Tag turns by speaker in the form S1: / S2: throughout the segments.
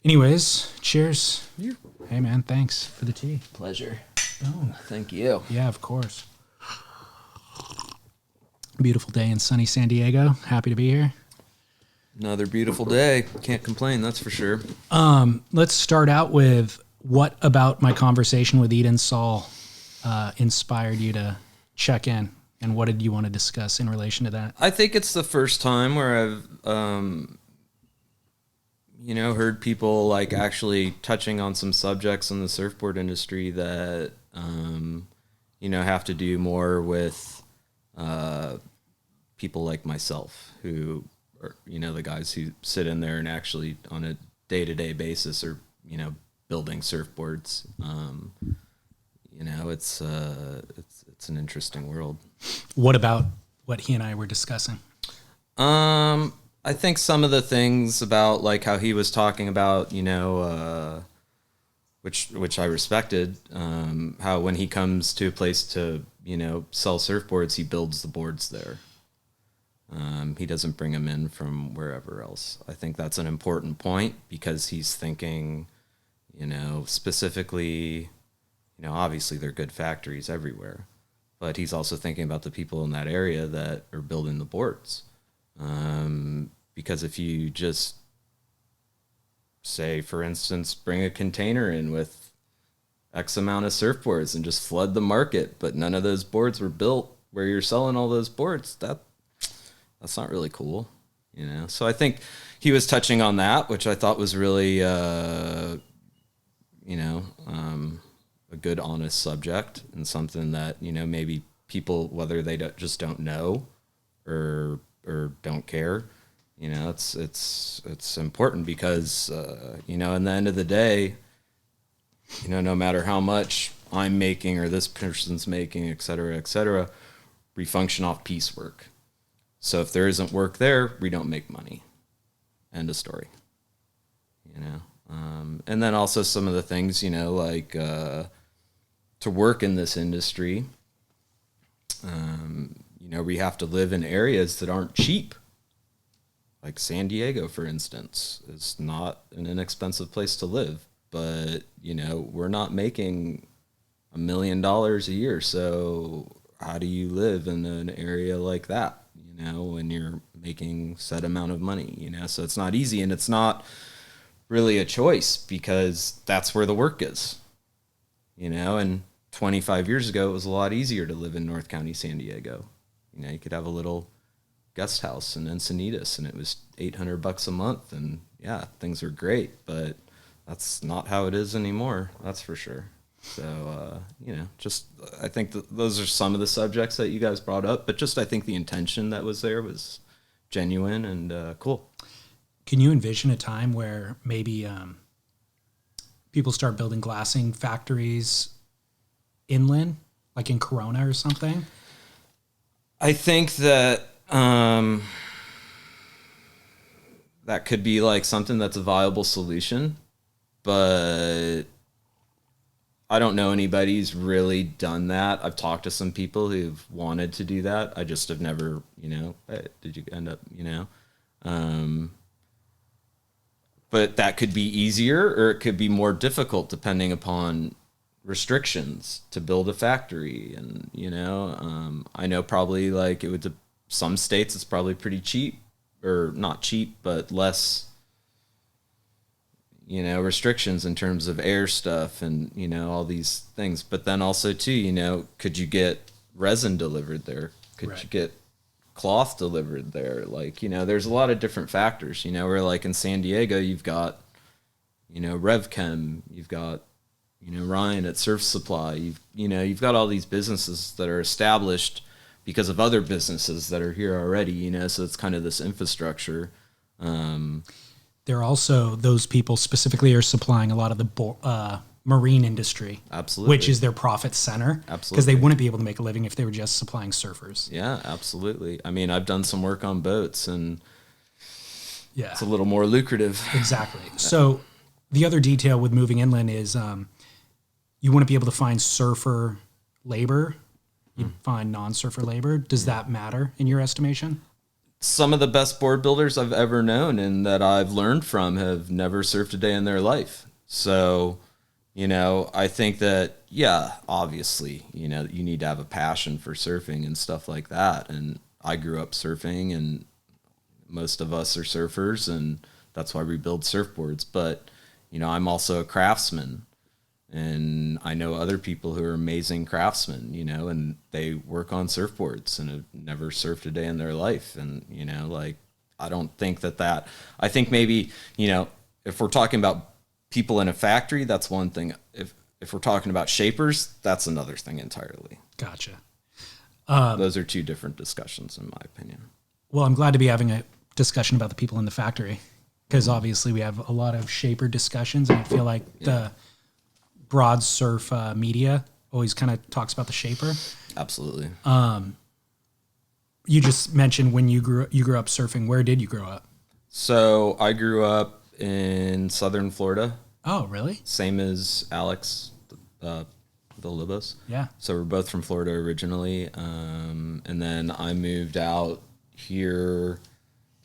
S1: Anyways, cheers. Hey, man, thanks for the tea.
S2: Pleasure.
S1: Oh,
S2: Thank you.
S1: yeah, of course. Beautiful day in sunny San Diego. Happy to be here.
S2: Another beautiful day. Can't complain, that's for sure.
S1: Let's start out with what about my conversation with Eden Saul inspired you to check in, and what did you want to discuss in relation to that?
S2: I think it's the first time where I've, heard people like actually touching on some subjects in the surfboard industry that, have to do more with people like myself who are, the guys who sit in there and actually on a day-to-day basis are, building surfboards. It's an interesting world.
S1: What about what he and I were discussing?
S2: I think some of the things about like how he was talking about, which I respected, how when he comes to a place to, sell surfboards, he builds the boards there. He doesn't bring them in from wherever else. I think that's an important point because he's thinking, specifically, obviously they're good factories everywhere, but he's also thinking about the people in that area that are building the boards. Because if you just say, for instance, bring a container in with X amount of surfboards and just flood the market, but none of those boards were built where you're selling all those boards, that's not really cool, So I think he was touching on that, which I thought was really, a good, honest subject and something that, maybe people, whether they just don't know or don't care, it's important because, in the end of the day, no matter how much I'm making or this person's making, et cetera, we function off piecework. So if there isn't work there, we don't make money. End of story. And then also some of the things, like to work in this industry, we have to live in areas that aren't cheap. Like San Diego, for instance, is not an inexpensive place to live, but, we're not making $1 million a year. So how do you live in an area like that, when you're making set amount of money, So it's not easy, and it's not really a choice because that's where the work is, and 25 years ago, it was a lot easier to live in North County, San Diego. You could have a little guest house in Encinitas and it was $800 a month, and yeah, things are great, but that's not how it is anymore. That's for sure. So, just, I think those are some of the subjects that you guys brought up, but just, I think the intention that was there was genuine and cool.
S1: Can you envision a time where maybe people start building glassing factories inland, like in Corona or something?
S2: I think that that could be like something that's a viable solution, but I don't know anybody who's really done that. I've talked to some people who've wanted to do that. I just have never, did you end up, but that could be easier or it could be more difficult depending upon restrictions to build a factory. And, I know probably like it would, some states it's probably pretty cheap, or not cheap, but less, restrictions in terms of air stuff and, all these things. But then also too, could you get resin delivered there? Could
S1: Right.
S2: you get cloth delivered there? Like, there's a lot of different factors, where like in San Diego, you've got, RevChem, you've got, Ryan at Surf Supply, you've got all these businesses that are established because of other businesses that are here already, so it's kind of this infrastructure.
S1: There are also those people specifically are supplying a lot of the marine industry.
S2: Absolutely.
S1: Which is their profit center.
S2: Absolutely.
S1: Because they wouldn't be able to make a living if they were just supplying surfers.
S2: Yeah, absolutely. I mean, I've done some work on boats and
S1: yeah,
S2: it's a little more lucrative.
S1: Exactly. So the other detail with moving inland is you want to be able to find surfer labor. You find non-surfer labor. Does that matter in your estimation?
S2: some of the best board builders I've ever known and that I've learned from have never surfed a day in their life. So, I think that, yeah, obviously, you need to have a passion for surfing and stuff like that. And I grew up surfing, and most of us are surfers, and that's why we build surfboards. But, I'm also a craftsman. And I know other people who are amazing craftsmen, and they work on surfboards and have never surfed a day in their life. And, I don't think I think maybe, if we're talking about people in a factory, that's one thing. If we're talking about shapers, that's another thing entirely.
S1: Gotcha.
S2: Those are two different discussions, in my opinion.
S1: Well, I'm glad to be having a discussion about the people in the factory, because obviously we have a lot of shaper discussions, and I feel like the broad surf media always kind of talks about the shaper.
S2: Absolutely.
S1: You just mentioned when you grew up surfing. Where did you grow up?
S2: So I grew up in southern Florida.
S1: Oh, really?
S2: Same as Alex, the Libos.
S1: Yeah.
S2: So we're both from Florida originally, and then I moved out here,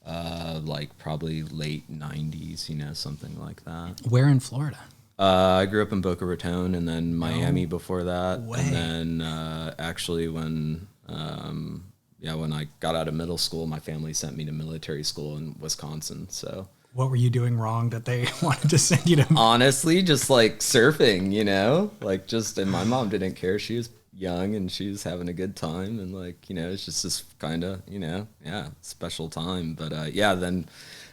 S2: probably late '90s, something like that.
S1: Where in Florida?
S2: I grew up in Boca Raton and then Miami before that.
S1: Way.
S2: And then actually when I got out of middle school, my family sent me to military school in Wisconsin. So
S1: what were you doing wrong that they wanted to send you to?
S2: Honestly, just like surfing, and my mom didn't care. She was young and she was having a good time. And it's just this kind of, special time. But then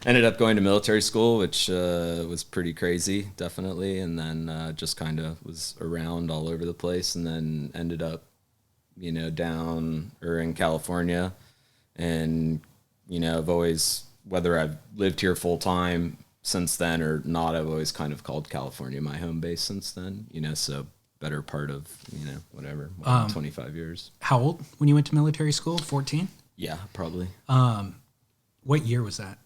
S2: ended up going to military school, which was pretty crazy, definitely. And then just kind of was around all over the place, and then ended up, down or in California. And, I've always, whether I've lived here full time since then or not, I've always kind of called California my home base since then, so better part of, 25 years.
S1: How old when you went to military school? 14?
S2: Yeah, probably.
S1: What year was that?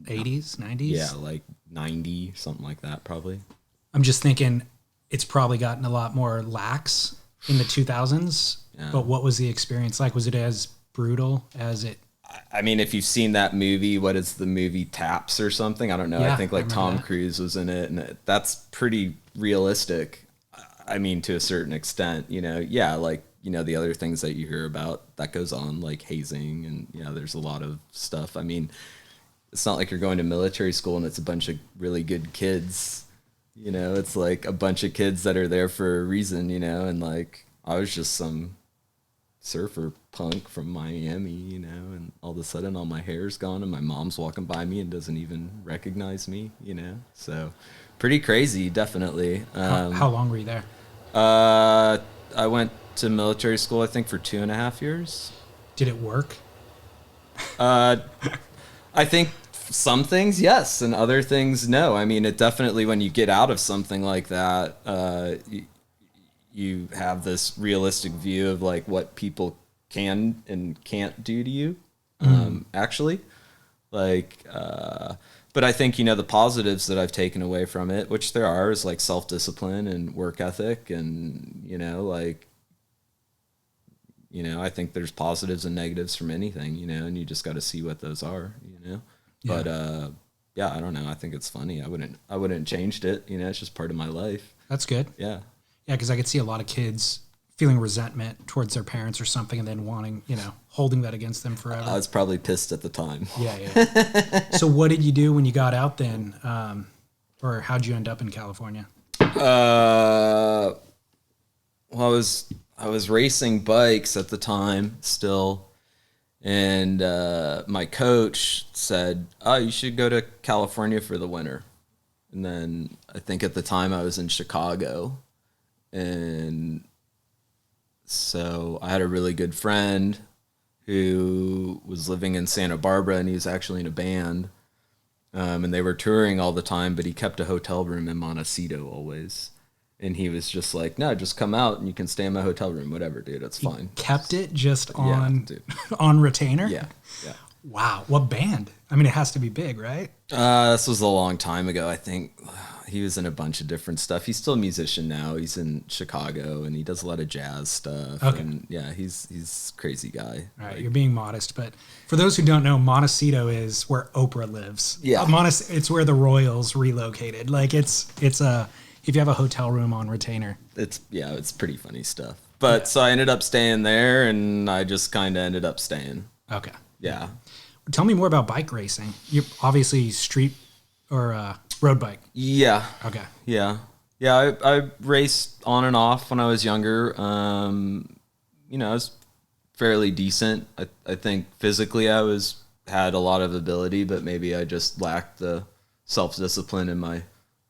S1: 80s, 90s?
S2: Yeah, like 90, something like that, probably.
S1: I'm just thinking it's probably gotten a lot more lax in the 2000s. Yeah. But what was the experience like? Was it as brutal as it?
S2: I mean, if you've seen that movie, what is the movie Taps or something? I don't know. Yeah, I think Tom Cruise was in it, and that's pretty realistic. I mean, to a certain extent, the other things that you hear about that goes on, like hazing, and there's a lot of stuff. I mean, it's not like you're going to military school and it's a bunch of really good kids. It's like a bunch of kids that are there for a reason, and I was just some surfer punk from Miami, and all of a sudden all my hair's gone and my mom's walking by me and doesn't even recognize me, so pretty crazy, definitely.
S1: How long were you there?
S2: I went to military school, I think, for 2.5 years.
S1: Did it work?
S2: I think some things, yes, and other things, no. I mean, it definitely, when you get out of something like that, you have this realistic view of what people can and can't do to you, actually. But I think, the positives that I've taken away from it, which there are, is self-discipline and work ethic, and, I think there's positives and negatives from anything, and you just got to see what those are, Yeah. But, I don't know. I think it's funny. I wouldn't changed it. It's just part of my life.
S1: That's good.
S2: Yeah.
S1: Yeah, because I could see a lot of kids feeling resentment towards their parents or something, and then wanting, holding that against them forever.
S2: I was probably pissed at the time.
S1: Yeah. So what did you do when you got out then? Or how'd you end up in California?
S2: Well, I was racing bikes at the time still. And my coach said, "Oh, you should go to California for the winter." And then I think at the time I was in Chicago. And so I had a really good friend who was living in Santa Barbara, and he was actually in a band. And they were touring all the time, but he kept a hotel room in Montecito always. And he was just like, "No, just come out and you can stay in my hotel room, whatever, dude, that's fine."
S1: Kept it just on on retainer?
S2: Yeah.
S1: Wow, what band? I mean, it has to be big, right?
S2: This was a long time ago, I think. he was in a bunch of different stuff. He's still a musician now. He's in Chicago and he does a lot of jazz stuff.
S1: Okay.
S2: And yeah, he's a crazy guy.
S1: All right, you're being modest, but for those who don't know, Montecito is where Oprah lives.
S2: Yeah.
S1: It's where the Royals relocated. Like it's a if you have a hotel room on retainer.
S2: It's pretty funny stuff. But so I ended up staying there and I just kind of ended up staying.
S1: Okay.
S2: Yeah.
S1: Tell me more about bike racing. You're obviously street or road bike.
S2: Yeah.
S1: Okay.
S2: Yeah. Yeah. I raced on and off when I was younger. I was fairly decent. I think physically had a lot of ability, but maybe I just lacked the self-discipline in my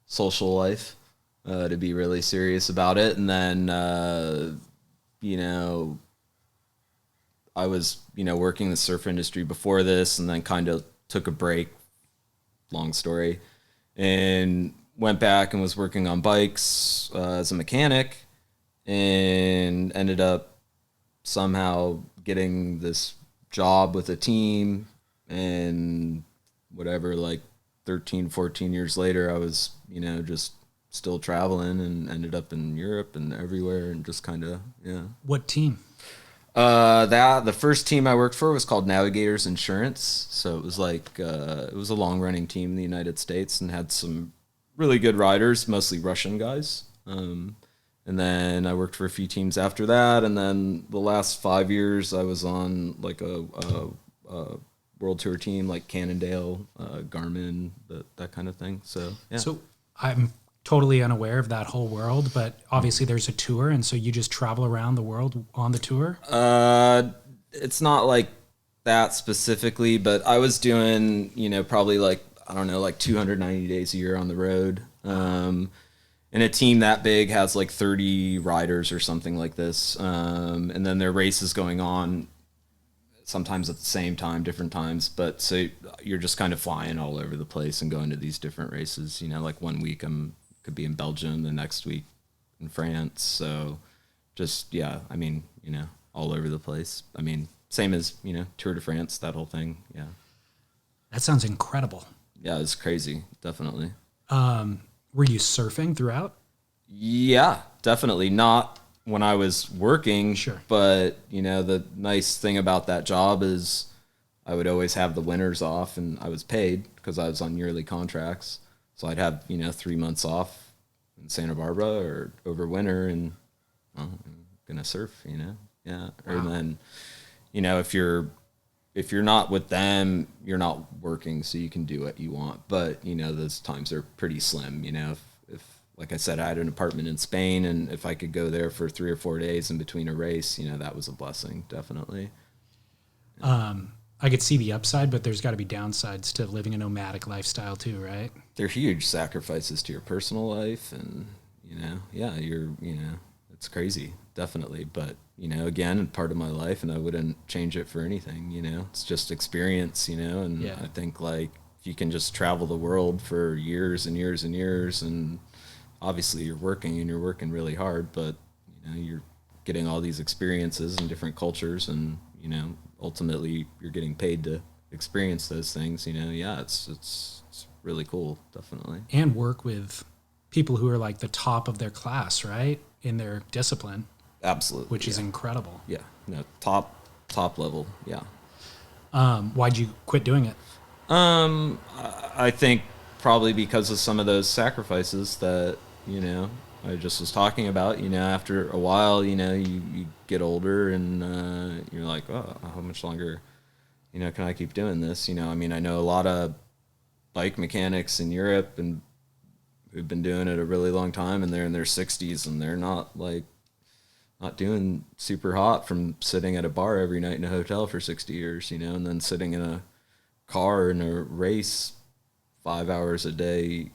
S2: social life to be really serious about it. And then, I was, working in the surf industry before this and then kind of took a break, long story, and went back and was working on bikes as a mechanic and ended up somehow getting this job with a team and whatever, like 13, 14 years later, I was, just still traveling and ended up in Europe and everywhere and just kind of, yeah.
S1: What team?
S2: The first team I worked for was called Navigators Insurance. So it was like, it was a long running team in the United States and had some really good riders, mostly Russian guys. And then I worked for a few teams after that. And then the last 5 years I was on like a world tour team, like Cannondale, Garmin, that kind of thing. So, yeah.
S1: So I'm totally unaware of that whole world, but obviously there's a tour, and so you just travel around the world on the tour?
S2: It's not like that specifically, but I was doing, probably like, I don't know, like 290 days a year on the road. And a team that big has like 30 riders or something like this. And then there are races going on sometimes at the same time, different times. But so you're just kind of flying all over the place and going to these different races. Like 1 week could be in Belgium, the next week in France. So just, yeah, all over the place. Same as, Tour de France, that whole thing. Yeah.
S1: That sounds incredible.
S2: Yeah, it's crazy. Definitely.
S1: Were you surfing throughout?
S2: Yeah, definitely. Not when I was working.
S1: Sure.
S2: But, the nice thing about that job is I would always have the winters off and I was paid because I was on yearly contracts. So I'd have, 3 months off in Santa Barbara or over winter and I'm going to surf, Yeah. Wow. And then, if you're not with them, you're not working, so you can do what you want. But, those times are pretty slim, if like I said, I had an apartment in Spain and if I could go there for 3 or 4 days in between a race, that was a blessing, definitely.
S1: I could see the upside, but there's got to be downsides to living a nomadic lifestyle too, right?
S2: They're huge sacrifices to your personal life and, it's crazy, definitely. But, again, part of my life and I wouldn't change it for anything, it's just experience, and
S1: Yeah.
S2: I think like if you can just travel the world for years and years and years and obviously you're working really hard, but, you're getting all these experiences in different cultures and, ultimately you're getting paid to experience those things, it's really cool, definitely.
S1: And work with people who are like the top of their class, right? In their discipline.
S2: Absolutely.
S1: Which is incredible.
S2: Yeah. No, top level. Yeah.
S1: Why'd you quit doing it?
S2: I think probably because of some of those sacrifices that, I just was talking about, after a while, you get older and you're like, oh, how much longer, can I keep doing this? I know a lot of bike mechanics in Europe and who've been doing it a really long time and they're in their 60s and they're not doing super hot from sitting at a bar every night in a hotel for 60 years, and then sitting in a car in a race 5 hours a day,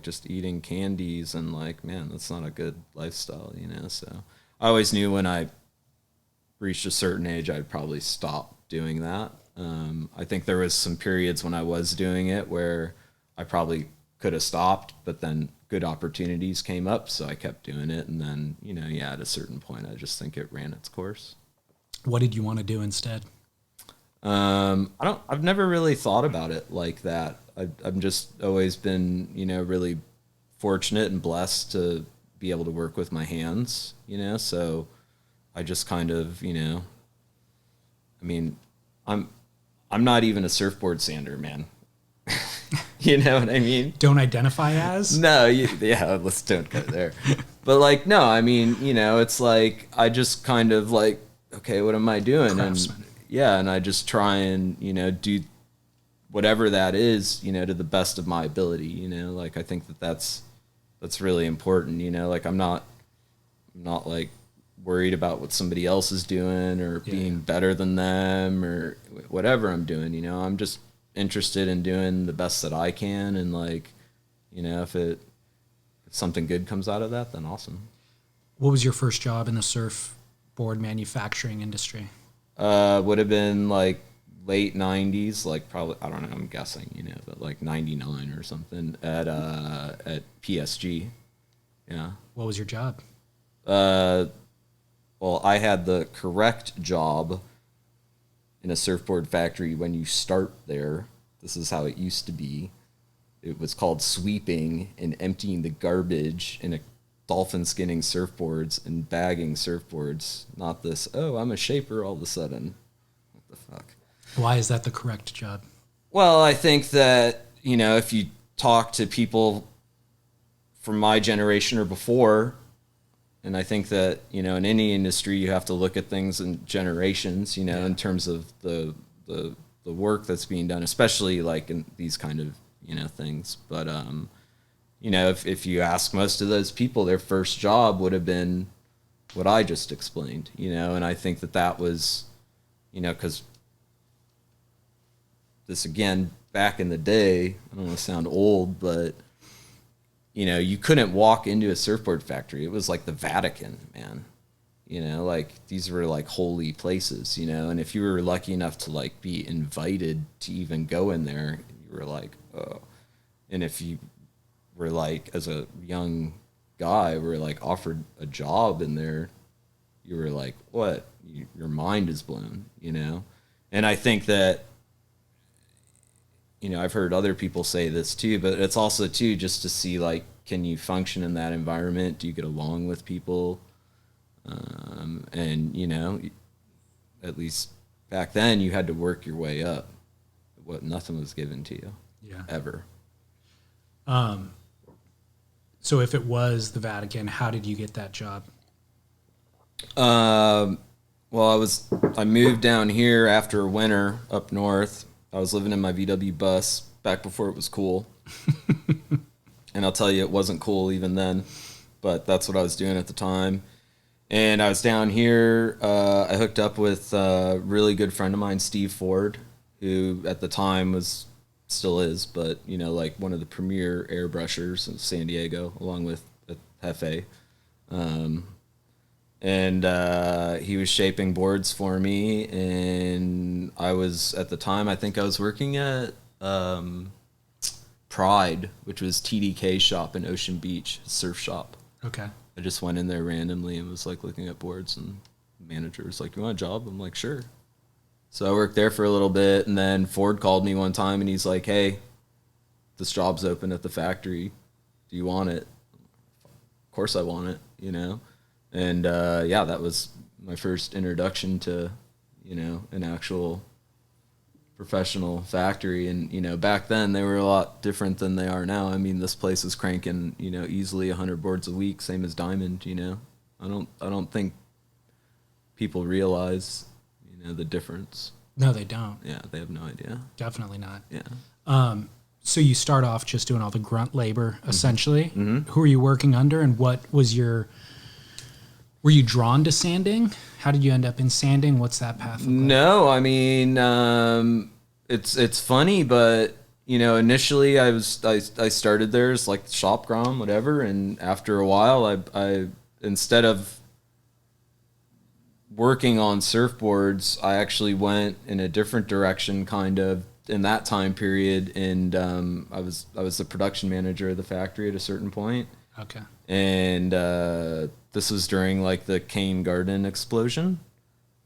S2: just eating candies and man, that's not a good lifestyle, So I always knew when I reached a certain age, I'd probably stop doing that. I think there was some periods when I was doing it where I probably could have stopped, but then good opportunities came up, so I kept doing it. And then, at a certain point, I just think it ran its course.
S1: What did you want to do instead?
S2: I've never really thought about it like that. I've just always been, really fortunate and blessed to be able to work with my hands, you know, so I just kind of, you know, I mean, I'm not even a surfboard sander, man. You know what I mean?
S1: Don't identify as?
S2: No, yeah, let's don't go there. But like, no, I mean, you know, it's like I just kind of like, okay, what am I doing?
S1: Craftsman.
S2: And yeah, and I just try and, you know, do whatever that is, you know, to the best of my ability, you know, like I think that's really important, you know, like I'm not like worried about what somebody else is doing or being better than them or whatever I'm doing, you know, I'm just interested in doing the best that I can, and like, you know, if something good comes out of that, then awesome.
S1: What was your first job in the surfboard manufacturing industry?
S2: Would have been like late 90s, like probably, I don't know, I'm guessing, you know, but like 99 or something at PSG. Yeah.
S1: What was your job?
S2: Well, I had the correct job in a surfboard factory when you start there. This is how it used to be. It was called sweeping and emptying the garbage in a dolphin skinning surfboards and bagging surfboards. Not this, oh, I'm a shaper all of a sudden. What the fuck?
S1: Why is that the correct job?
S2: Well, I think that, you know, if you talk to people from my generation or before, and I think that, you know, in any industry, you have to look at things in generations, you know, in terms of the work that's being done, especially like in these kind of, you know, things. But, you know, if you ask most of those people, their first job would have been what I just explained, you know, and I think that was, you know, because this, again, back in the day, I don't want to sound old, but, you know, you couldn't walk into a surfboard factory. It was like the Vatican, man. You know, like these were like holy places, you know, and if you were lucky enough to like be invited to even go in there, you were like, oh. And if you were like, as a young guy, were like offered a job in there, you were like, what? Your mind is blown, you know? And I think that, you know, I've heard other people say this too, but it's also too just to see like, can you function in that environment? Do you get along with people? And you know, at least back then, you had to work your way up. What nothing was given to you, ever.
S1: So if it was the Vatican, how did you get that job?
S2: Well, I moved down here after a winter up north. I was living in my VW bus back before it was cool. And I'll tell you, it wasn't cool even then, but that's what I was doing at the time. And I was down here. I hooked up with a really good friend of mine, Steve Ford, who at the time still is, but, you know, like one of the premier airbrushers in San Diego, along with Hefe. And he was shaping boards for me, and I was, at the time, I think I was working at Pride, which was TDK's shop in Ocean Beach, surf shop.
S1: Okay.
S2: I just went in there randomly and was like looking at boards, and the manager was like, "Do you want a job?" I'm like, "Sure." So I worked there for a little bit, and then Ford called me one time and he's like, "Hey, this job's open at the factory. Do you want it?" Of course I want it, you know? And yeah, that was my first introduction to, you know, an actual professional factory. And, you know, back then they were a lot different than they are now. I mean, this place is cranking, you know, easily 100 boards a week, same as Diamond, you know. I don't think people realize, you know, the difference.
S1: No, they don't.
S2: Yeah, they have no idea.
S1: Definitely not.
S2: Yeah.
S1: So you start off just doing all the grunt labor, essentially.
S2: Mm-hmm.
S1: Who are you working under, and what was were you drawn to sanding? How did you end up in sanding? What's that path look like?
S2: No, I mean, it's funny, but, you know, initially I started there as like shop grom, whatever, and after a while, I instead of working on surfboards, I actually went in a different direction, kind of, in that time period, and I was the production manager of the factory at a certain point.
S1: Okay.
S2: And this was during like the Cane Garden explosion.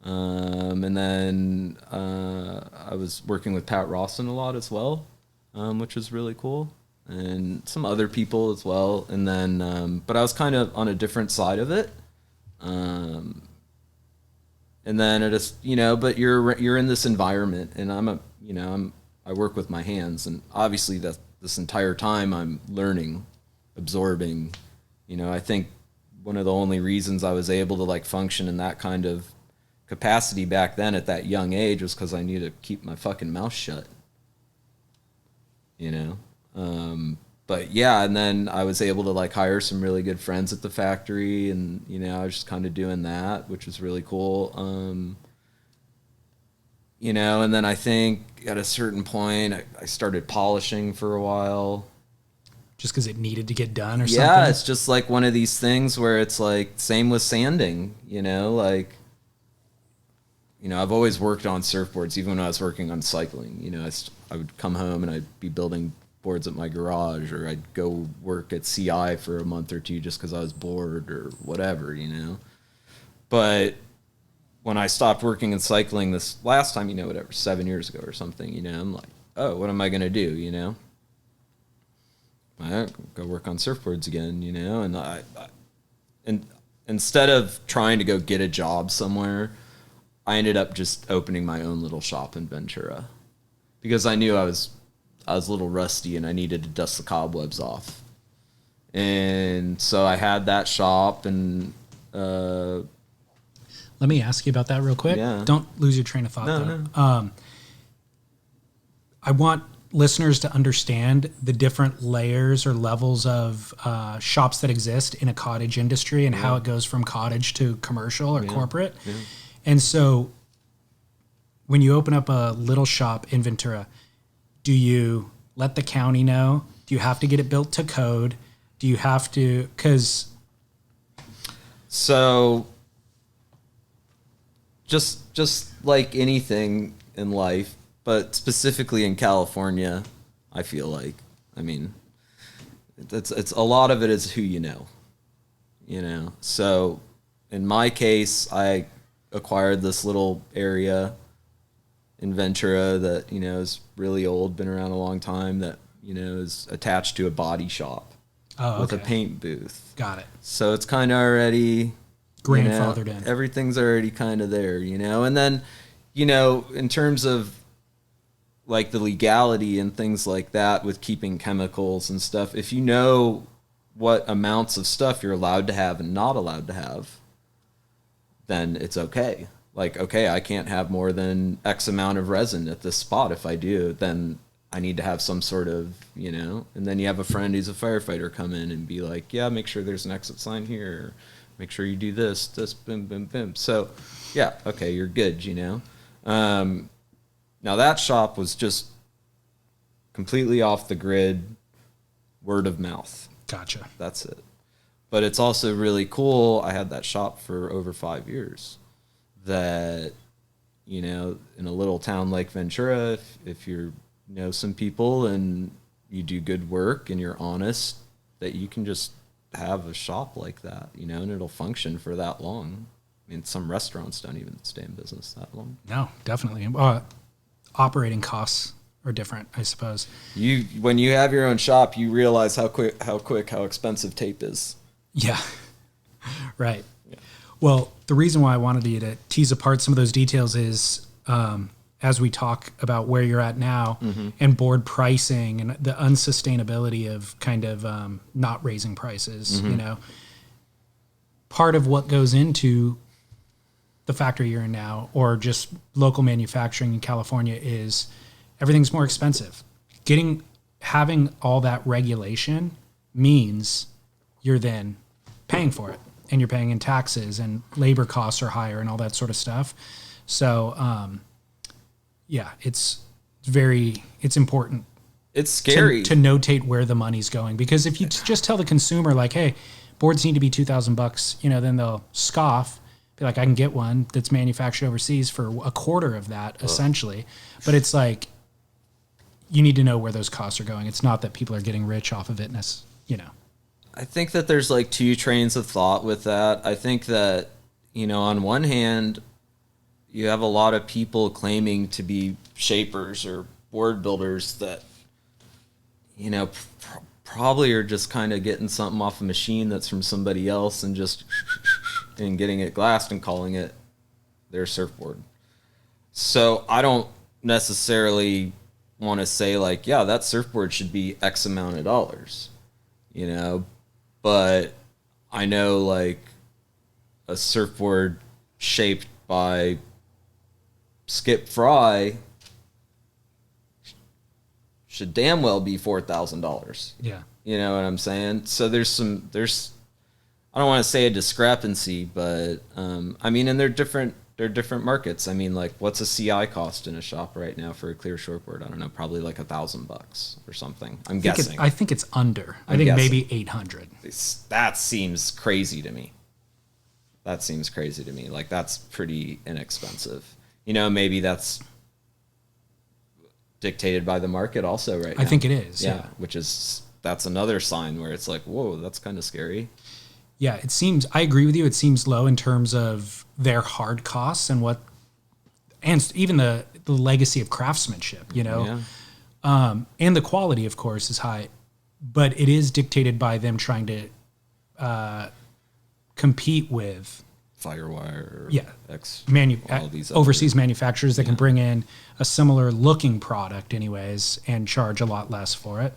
S2: And then I was working with Pat Rawson a lot as well, which was really cool. and some other people as well. And then, but I was kind of on a different side of it. And then it is, but you're in this environment, and I work with my hands, and obviously that this entire time I'm learning, absorbing. I think one of the only reasons I was able to like function in that kind of capacity back then at that young age was because I needed to keep my fucking mouth shut. But yeah, and then I was able to like hire some really good friends at the factory, and I was just kind of doing that, which was really cool. And then I think at a certain point I started polishing for a while.
S1: Just because it needed to get done or something?
S2: Yeah, it's just like one of these things where it's like, same with sanding, I've always worked on surfboards, even when I was working on cycling. I would come home and I'd be building boards at my garage, or I'd go work at CI for a month or two just because I was bored or whatever, But when I stopped working in cycling this last time, 7 years ago or something, I'm like, oh, what am I going to do, I go work on surfboards again, and instead of trying to go get a job somewhere, I ended up just opening my own little shop in Ventura because I knew I was a little rusty and I needed to dust the cobwebs off. And so I had that shop, and
S1: let me ask you about that real quick.
S2: Yeah.
S1: Don't lose your train of thought, though.
S2: No.
S1: I want listeners to understand the different layers or levels of shops that exist in a cottage industry and how it goes from cottage to commercial or corporate. Yeah. And so when you open up a little shop in Ventura, do you let the county know? Do you have to get it built to code? Do you have to,
S2: So just like anything in life, but specifically in California, I feel like, it's a lot of it is who you know. So in my case, I acquired this little area in Ventura that, is really old, been around a long time, that, is attached to a body shop with a paint booth.
S1: Got it.
S2: So it's kind of already
S1: grandfathered in.
S2: Everything's already kind of there, and then, in terms of like the legality and things like that with keeping chemicals and stuff, if you know what amounts of stuff you're allowed to have and not allowed to have, then it's okay. Like, okay, I can't have more than X amount of resin at this spot. If I do, then I need to have some sort of, and then you have a friend who's a firefighter come in and be like, yeah, make sure there's an exit sign here. Make sure you do this, boom, boom, boom. So, yeah, okay, you're good, Now, that shop was just completely off the grid, word of mouth.
S1: Gotcha.
S2: That's it. But it's also really cool. I had that shop for over 5 years. That, in a little town like Ventura, if you know some people and you do good work and you're honest, that you can just have a shop like that, and it'll function for that long. Some restaurants don't even stay in business that long.
S1: No, definitely. Operating costs are different, I suppose.
S2: When you have your own shop, you realize how expensive tape is.
S1: Yeah. Right. Yeah. Well, the reason why I wanted you to tease apart some of those details is as we talk about where you're at now and board pricing and the unsustainability of kind of not raising prices, part of what goes into the factory you're in now, or just local manufacturing in California, is everything's more expensive. Having all that regulation means you're then paying for it, and you're paying in taxes, and labor costs are higher and all that sort of stuff. So, it's important.
S2: It's scary
S1: to notate where the money's going, because if you just tell the consumer like, hey, boards need to be $2,000, then they'll scoff. Be like, I can get one that's manufactured overseas for a quarter of that, essentially. But it's like, you need to know where those costs are going. It's not that people are getting rich off of it,
S2: I think that there's like two trains of thought with that. I think that, on one hand, you have a lot of people claiming to be shapers or board builders that, you know, probably are just kind of getting something off a machine that's from somebody else and just and getting it glassed and calling it their surfboard. So I don't necessarily want to say like, yeah, that surfboard should be X amount of dollars, you know, but I know like a surfboard shaped by Skip Fry should damn well be $4,000.
S1: Yeah.
S2: You know what I'm saying? So there's I don't want to say a discrepancy, but I mean, and they're different markets. I mean, like, what's a CI cost in a shop right now for a clear shortboard? I don't know, probably like $1,000 or something. I'm guessing.
S1: I think it's under. I think
S2: guessing.
S1: maybe 800.
S2: That seems crazy to me. Like, that's pretty inexpensive. You know, maybe that's dictated by the market also right now.
S1: I think it is. Yeah.
S2: That's another sign where it's like, whoa, that's kind of scary.
S1: Yeah, I agree with you. It seems low in terms of their hard costs and even the legacy of craftsmanship, you know, and the quality, of course, is high, but it is dictated by them trying to compete with
S2: Firewire,
S1: all these overseas manufacturers that can bring in a similar looking product anyways and charge a lot less for it.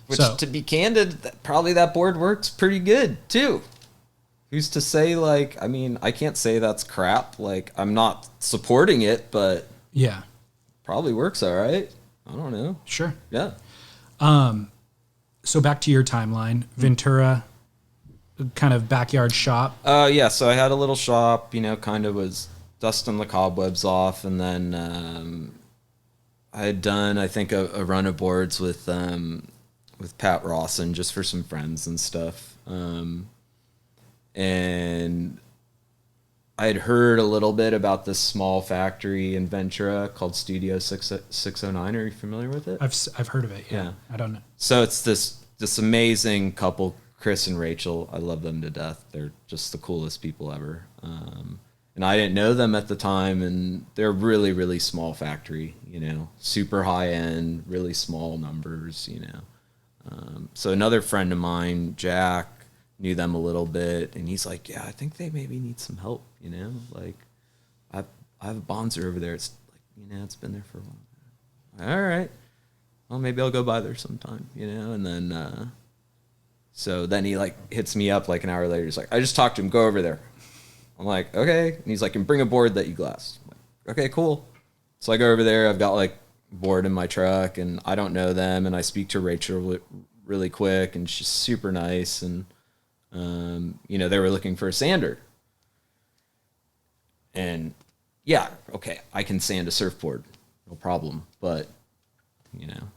S2: Which, to be candid, probably that board works pretty good too. Who's to say, like, I mean, I can't say that's crap. Like, I'm not supporting it, but
S1: yeah,
S2: probably works all right. I don't know.
S1: Sure.
S2: Yeah.
S1: So back to your timeline, Ventura, kind of backyard shop.
S2: Yeah. So I had a little shop, you know, kind of was dusting the cobwebs off, and then I had done, I think, a run of boards with Pat Rawson just for some friends and stuff. And I had heard a little bit about this small factory in Ventura called Studio 609. Are you familiar with it?
S1: I've heard of it. Yeah. I don't know.
S2: So it's this amazing couple, Chris and Rachel. I love them to death. They're just the coolest people ever. And I didn't know them at the time, and they're really, really small factory, you know, super high end, really small numbers, you know. So another friend of mine, Jack, knew them a little bit, and he's like, yeah, I think they maybe need some help, you know, like I have a Bonzer over there. It's like, you know, it's been there for a while. All right, well, maybe I'll go by there sometime, you know. And then so then he like hits me up like an hour later. He's like, I just talked to him, go over there. I'm like, okay. And he's like, and bring a board that you glass. I'm like, okay, cool. So I go over there. I've got like board in my truck, and I don't know them, and I speak to Rachel really quick, and she's super nice. And you know, they were looking for a sander. And yeah, okay, I can sand a surfboard, no problem. But, you know,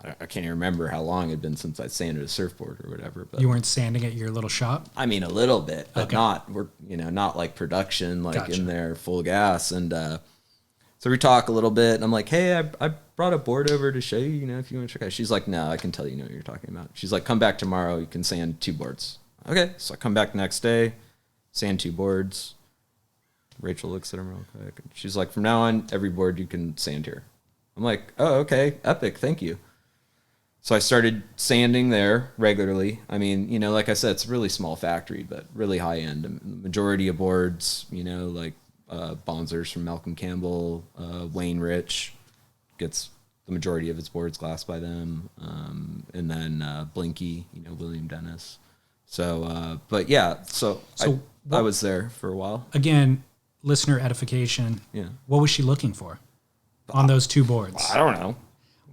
S2: I can't even remember how long it had been since I sanded a surfboard or whatever. But
S1: you weren't sanding at your little shop? I
S2: mean, a little bit, but not like production, like in there full gas. And so we talk a little bit, and I'm like, hey, I brought a board over to show you, you know, if you want to check it out. She's like, no, I can tell you know what you're talking about. She's like, come back tomorrow, you can sand 2 boards. Okay, so I come back the next day, sand 2 boards. Rachel looks at him real quick. She's like, from now on, every board you can sand here. I'm like, oh, okay, epic, thank you. So I started sanding there regularly. I mean, you know, like I said, it's a really small factory, but really high end. The majority of boards, you know, like Bonzers from Malcolm Campbell, Wayne Rich gets the majority of its boards glassed by them. And then Blinky, you know, William Dennis. So, but yeah, so I was there for a while.
S1: Again, listener edification.
S2: Yeah.
S1: What was she looking for on those 2 boards?
S2: I don't know.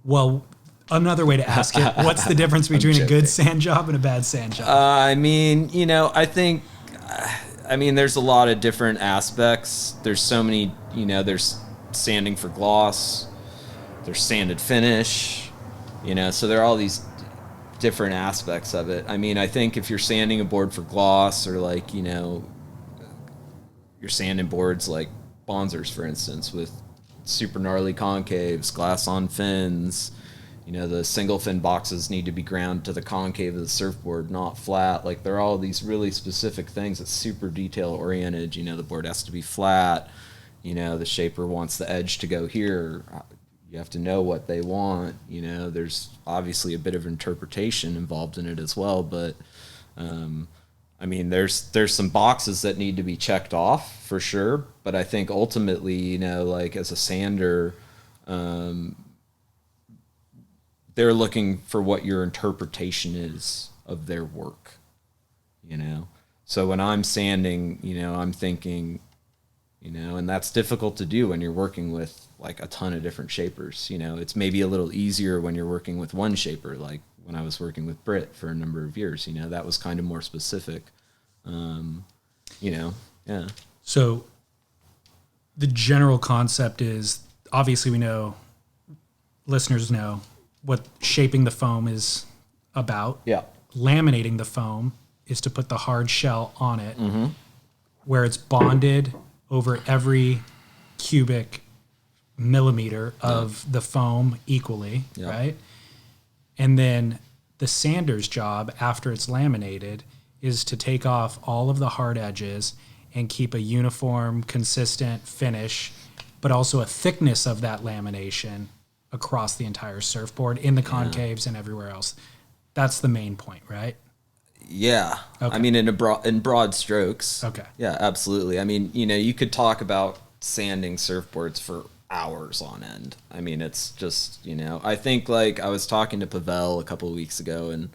S1: Well, another way to ask it, what's the difference between a good sand job and a bad sand job?
S2: I mean, you know, I think, there's a lot of different aspects. There's so many, you know, there's sanding for gloss, there's sanded finish, you know, so there are all these different aspects of it. I mean, I think if you're sanding a board for gloss, or like, you know, you're sanding boards like Bonzers, for instance, with super gnarly concaves, glass on fins, you know, the single fin boxes need to be ground to the concave of the surfboard, not flat. Like, there are all these really specific things that's super detail oriented. You know, the board has to be flat, you know, the shaper wants the edge to go here. You have to know what they want. You know, there's obviously a bit of interpretation involved in it as well, but I mean, there's some boxes that need to be checked off for sure. But I think ultimately, you know, like as a sander, they're looking for what your interpretation is of their work, you know? So when I'm sanding, you know, I'm thinking, you know, and that's difficult to do when you're working with like a ton of different shapers. You know, it's maybe a little easier when you're working with one shaper, like when I was working with Britt for a number of years, you know, that was kind of more specific. You know, yeah.
S1: So the general concept is, obviously we know, listeners know what shaping the foam is about.
S2: Yeah.
S1: Laminating the foam is to put the hard shell on it,
S2: Mm-hmm.
S1: where it's bonded over every cubic millimeter of the foam equally, right? And then the sander's job after it's laminated is to take off all of the hard edges and keep a uniform, consistent finish, but also a thickness of that lamination across the entire surfboard in the concaves and everywhere else. That's the main point, right?
S2: Yeah.
S1: Okay.
S2: I mean, in broad strokes.
S1: Okay.
S2: Yeah, absolutely. I mean, you know, you could talk about sanding surfboards for hours on end. I mean, it's just, you know, I think like I was talking to Pavel a couple of weeks ago, and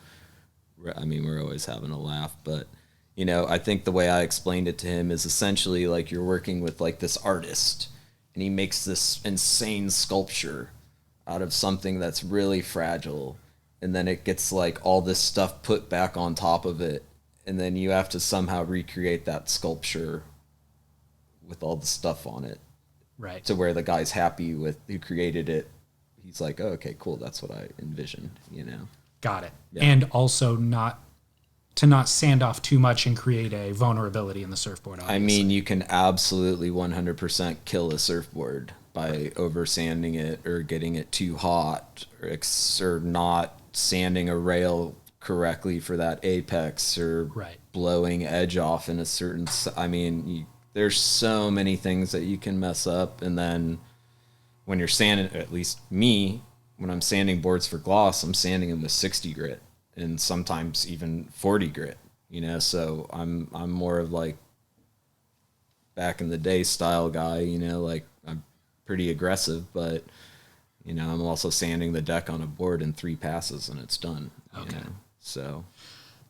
S2: I mean, we're always having a laugh, but you know, I think the way I explained it to him is essentially like you're working with like this artist, and he makes this insane sculpture out of something that's really fragile, and then it gets like all this stuff put back on top of it, and then you have to somehow recreate that sculpture with all the stuff on it,
S1: Right.
S2: to where the guy's happy with who created it. He's like, oh, okay, cool, that's what I envisioned, you know.
S1: Got it.
S2: Yeah.
S1: And also not sand off too much and create a vulnerability in the surfboard. Obviously.
S2: I mean, you can absolutely 100% kill a surfboard by over sanding it or getting it too hot or not sanding a rail correctly for that apex or blowing edge off in a certain. I mean, there's so many things that you can mess up. And then when you're sanding, at least me, when I'm sanding boards for gloss, I'm sanding them with 60 grit and sometimes even 40 grit, you know? So I'm more of like back in the day style guy, you know, like I'm pretty aggressive, but you know, I'm also sanding the deck on a board in 3 passes and it's done. Okay. You know?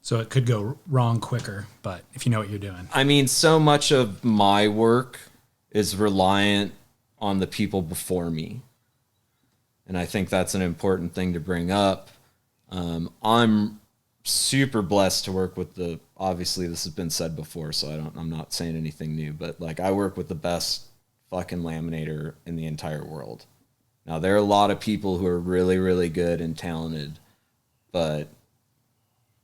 S2: So
S1: it could go wrong quicker, but if you know what you're doing.
S2: I mean, so much of my work is reliant on the people before me. And I think that's an important thing to bring up. I'm super blessed to work with obviously this has been said before, so I'm not saying anything new, but like I work with the best fucking laminator in the entire world. Now there are a lot of people who are really, really good and talented, but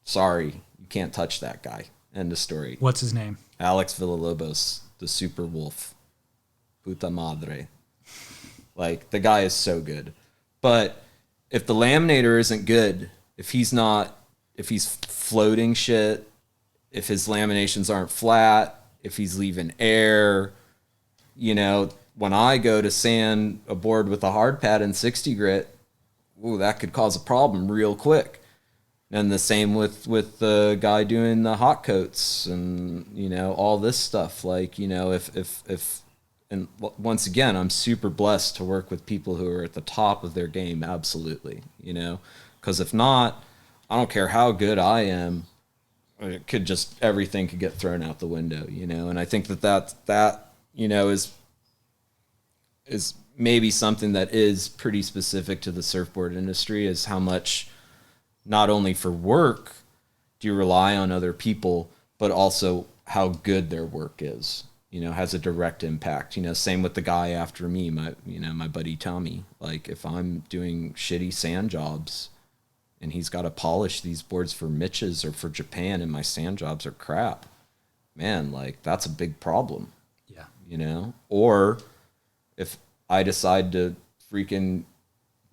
S2: sorry, you can't touch that guy. End of story.
S1: What's his name?
S2: Alex Villalobos, the super wolf. Puta madre. Like the guy is so good. But if the laminator isn't good, if he's floating shit, if his laminations aren't flat, if he's leaving air, you know, when I go to sand a board with a hard pad and 60 grit, ooh, that could cause a problem real quick. And the same with the guy doing the hot coats and, you know, all this stuff. Like, you know, and once again, I'm super blessed to work with people who are at the top of their game. Absolutely. You know, because if not, I don't care how good I am. Everything could get thrown out the window, you know? And I think that, you know, is maybe something that is pretty specific to the surfboard industry, is how much, not only for work do you rely on other people, but also how good their work is, you know, has a direct impact. You know, same with the guy after me, my buddy Tommy. Like if I'm doing shitty sand jobs and he's got to polish these boards for Mitch's or for Japan and my sand jobs are crap, man, like that's a big problem.
S1: Yeah.
S2: You know, or if I decide to freaking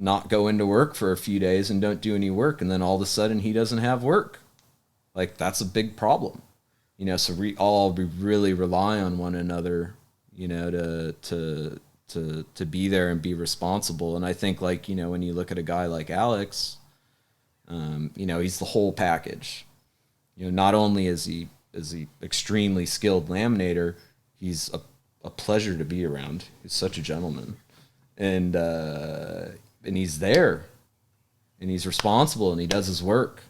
S2: not go into work for a few days and don't do any work, and then all of a sudden he doesn't have work, like that's a big problem. You know, so we really rely on one another, you know, to to be there and be responsible. And I think, like, you know, when you look at a guy like Alex, you know, he's the whole package. You know, not only is he extremely skilled laminator, he's a pleasure to be around. He's such a gentleman, and he's there, and he's responsible, and he does his work.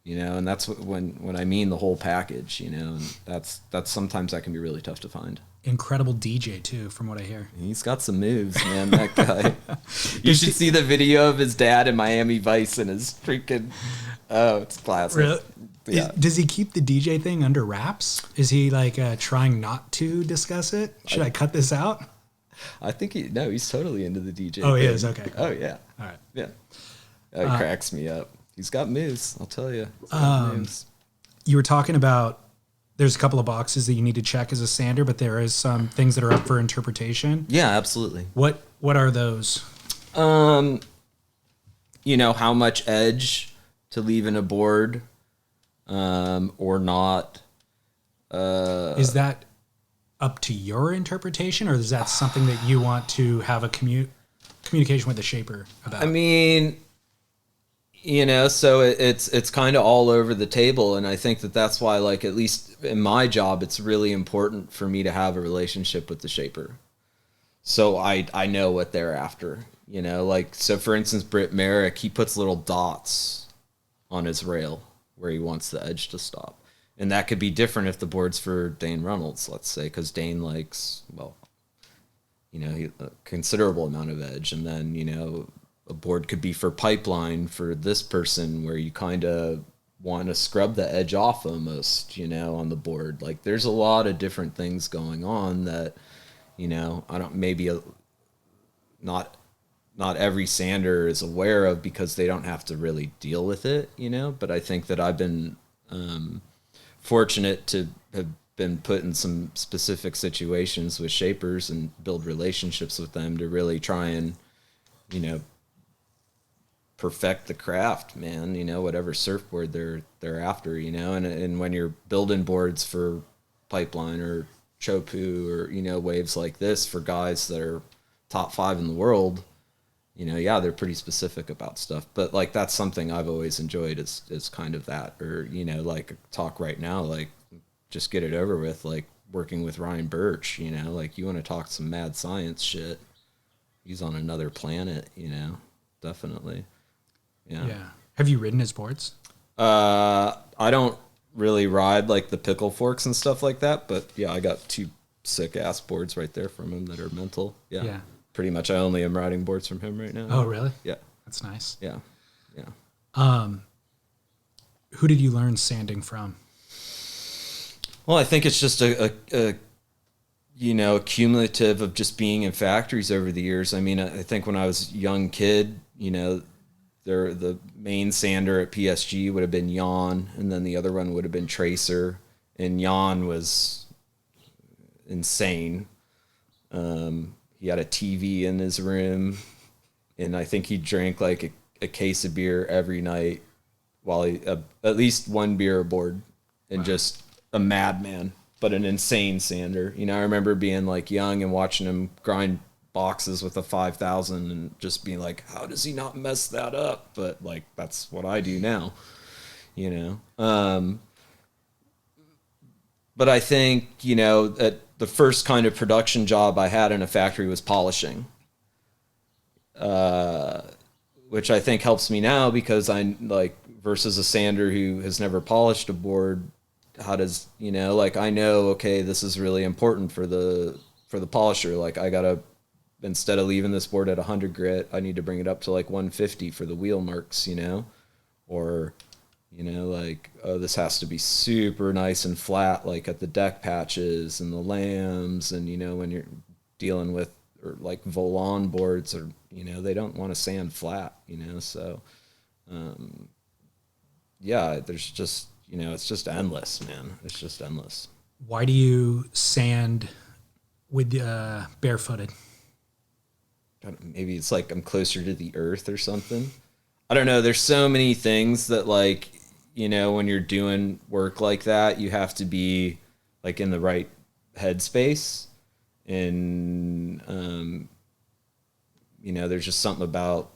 S2: You know, and that's when I mean the whole package. You know, and that's sometimes that can be really tough to find.
S1: Incredible DJ too, from what I hear.
S2: He's got some moves, man. That guy. You should see the video of his dad in Miami Vice and his freaking. Oh, it's classic.
S1: Really?
S2: Yeah.
S1: Does he keep the DJ thing under wraps? Is he like trying not to discuss it? Should I cut this out?
S2: I think he's totally into the DJ.
S1: Oh, he
S2: thing.
S1: is? Okay.
S2: Oh, yeah.
S1: All right.
S2: Yeah. It cracks me up. He's got moves, I'll tell you. He's got moves.
S1: You were talking about there's a couple of boxes that you need to check as a sander, but there is some things that are up for interpretation.
S2: Yeah, absolutely.
S1: What are those?
S2: You know, how much edge to leave in a board or not.
S1: Is that up to your interpretation, or is that something that you want to have a communication with the shaper about?
S2: I mean, you know, so it's kind of all over the table, and I think that's why, like, at least in my job, it's really important for me to have a relationship with the shaper, so I know what they're after. You know, like, so for instance, Britt Merrick, he puts little dots on his rail where he wants the edge to stop, and that could be different if the board's for Dane Reynolds, let's say, because Dane likes, well, you know, a considerable amount of edge, and then, you know, a board could be for pipeline for this person where you kind of want to scrub the edge off almost, you know, on the board. Like, there's a lot of different things going on that, you know, not every sander is aware of because they don't have to really deal with it, you know. But I think that I've been fortunate to have been put in some specific situations with shapers and build relationships with them to really try and, you know, perfect the craft, man. You know, whatever surfboard they're after, you know. And when you're building boards for pipeline or Chopu or, you know, waves like this for guys that are top 5 in the world, you know, yeah, they're pretty specific about stuff. But, like, that's something I've always enjoyed is kind of that. Or, you know, like, talk right now, like, just get it over with, like working with Ryan Birch, you know, like, you want to talk some mad science shit, he's on another planet, you know. Definitely. Yeah.
S1: Have you ridden his boards?
S2: I don't really ride like the pickle forks and stuff like that, but yeah, I got 2 sick ass boards right there from him that are mental. Yeah. Pretty much I only am riding boards from him right now.
S1: Oh, really?
S2: Yeah.
S1: That's nice.
S2: Yeah.
S1: Who did you learn sanding from?
S2: Well, I think it's just a you know, cumulative of just being in factories over the years. I mean, I think when I was a young kid, you know, the main sander at PSG would have been Jan, and then the other one would have been Tracer, and Jan was insane. He had a TV in his room, and I think he drank like a case of beer every night while he at least one beer aboard, and just a madman, but an insane sander. You know, I remember being like young and watching him grind boxes with a 5,000 and just being like, how does he not mess that up? But, like, that's what I do now, you know. But I think, you know, that the first kind of production job I had in a factory was polishing, which I think helps me now because I, like, versus a sander who has never polished a board, how does, you know, like, I know, okay, this is really important for the polisher. Like, I gotta, instead of leaving this board at 100 grit, I need to bring it up to like 150 for the wheel marks, you know, or, you know, like, oh, this has to be super nice and flat, like at the deck patches and the lambs. And, you know, when you're dealing with, or like Volan boards, or, you know, they don't want to sand flat, you know. So, yeah, there's just, you know, it's just endless, man. It's just endless.
S1: Why do you sand with barefooted?
S2: Maybe it's like I'm closer to the earth or something. I don't know. There's so many things that, like, you know, when you're doing work like that, you have to be like in the right headspace. And, you know, there's just something about,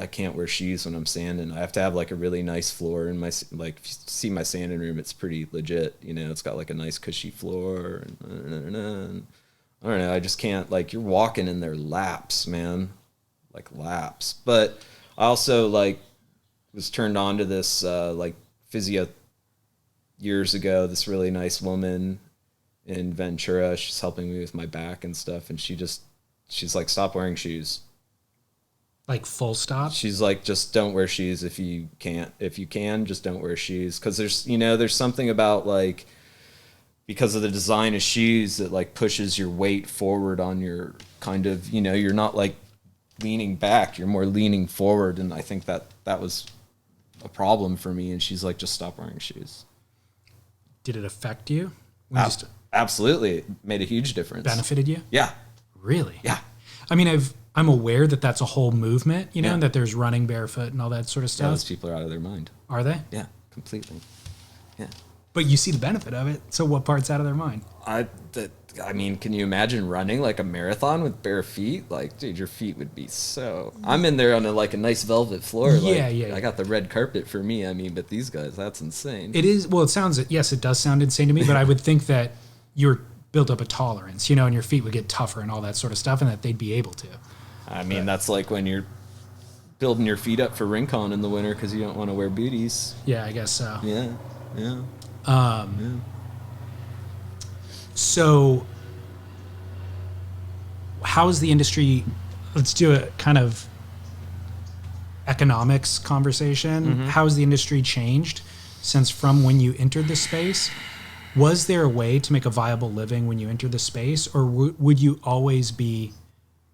S2: I can't wear shoes when I'm sanding. I have to have like a really nice floor in my, like, if you see my sanding room, it's pretty legit. You know, it's got like a nice cushy floor and I don't know. I just can't, like, you're walking in their laps, man, like laps. But I also like was turned on to this, like physio years ago, this really nice woman in Ventura. She's helping me with my back and stuff. And she's like, stop wearing shoes.
S1: Like full stop?
S2: She's like, just don't wear shoes if you can't. If you can, just don't wear shoes. Because there's, you know, there's something about like, because of the design of shoes that like pushes your weight forward on your kind of, you know, you're not like leaning back, you're more leaning forward. And I think that was a problem for me. And she's like, just stop wearing shoes.
S1: Did it affect you?
S2: Absolutely. It made a huge difference.
S1: Benefited you?
S2: Yeah.
S1: Really?
S2: Yeah.
S1: I mean, I'm aware that that's a whole movement, you know, and that there's running barefoot and all that sort of stuff.
S2: Yeah, those people are out of their mind.
S1: Are they?
S2: Yeah, completely. Yeah.
S1: But you see the benefit of it. So what part's out of their mind?
S2: I mean, can you imagine running like a marathon with bare feet? Like, dude, your feet would be so... I'm in there on a nice velvet floor.
S1: Yeah.
S2: I got the red carpet for me. I mean, but these guys, that's insane.
S1: It is. Well, yes, it does sound insane to me, but I would think that you're built up a tolerance, you know, and your feet would get tougher and all that sort of stuff, and that they'd be able to.
S2: I mean, that's like when you're building your feet up for Rincon in the winter because you don't want to wear booties.
S1: Yeah, I guess so.
S2: Yeah.
S1: So how is the industry, let's do a kind of economics conversation.
S2: Mm-hmm.
S1: How has the industry changed since from when you entered the space? Was there a way to make a viable living when you entered the space, or would you always be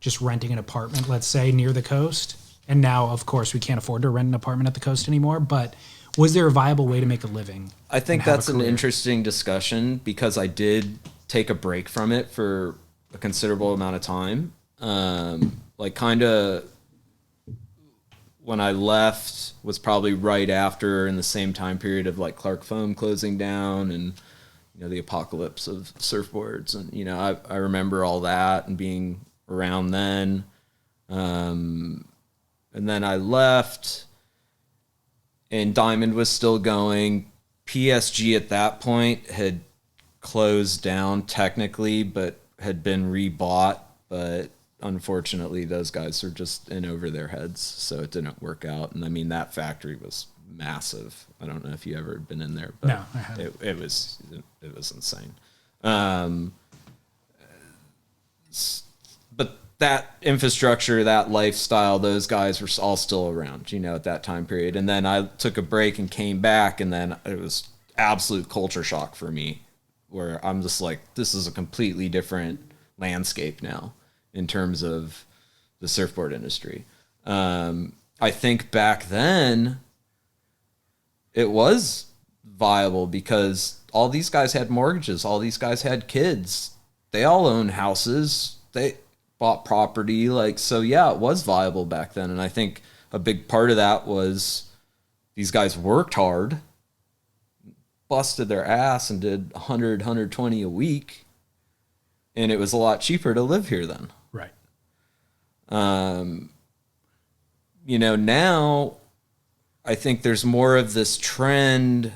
S1: just renting an apartment, let's say, near the coast? And now, of course, we can't afford to rent an apartment at the coast anymore, but was there a viable way to make a living?
S2: I think that's an interesting discussion because I did take a break from it for a considerable amount of time. Like kind of when I left was probably right after in the same time period of like Clark Foam closing down and, you know, the apocalypse of surfboards. And, you know, I remember all that and being around then. And then I left and Diamond was still going. PSG at that point had closed down technically, but had been rebought. But unfortunately, those guys are just in over their heads, so it didn't work out. And I mean, that factory was massive. I don't know if you ever had been in there, but
S1: no, I haven't.
S2: It was insane. But that infrastructure, that lifestyle, those guys were all still around, you know, at that time period. And then I took a break and came back, and then it was absolute culture shock for me, where I'm just like, this is a completely different landscape now in terms of the surfboard industry. I think back then it was viable because all these guys had mortgages, all these guys had kids, they all owned houses, they bought property, like, so yeah, it was viable back then. And I think a big part of that was these guys worked hard, busted their ass and did 100, 120 a week. And it was a lot cheaper to live here then.
S1: Right.
S2: You know, now I think there's more of this trend,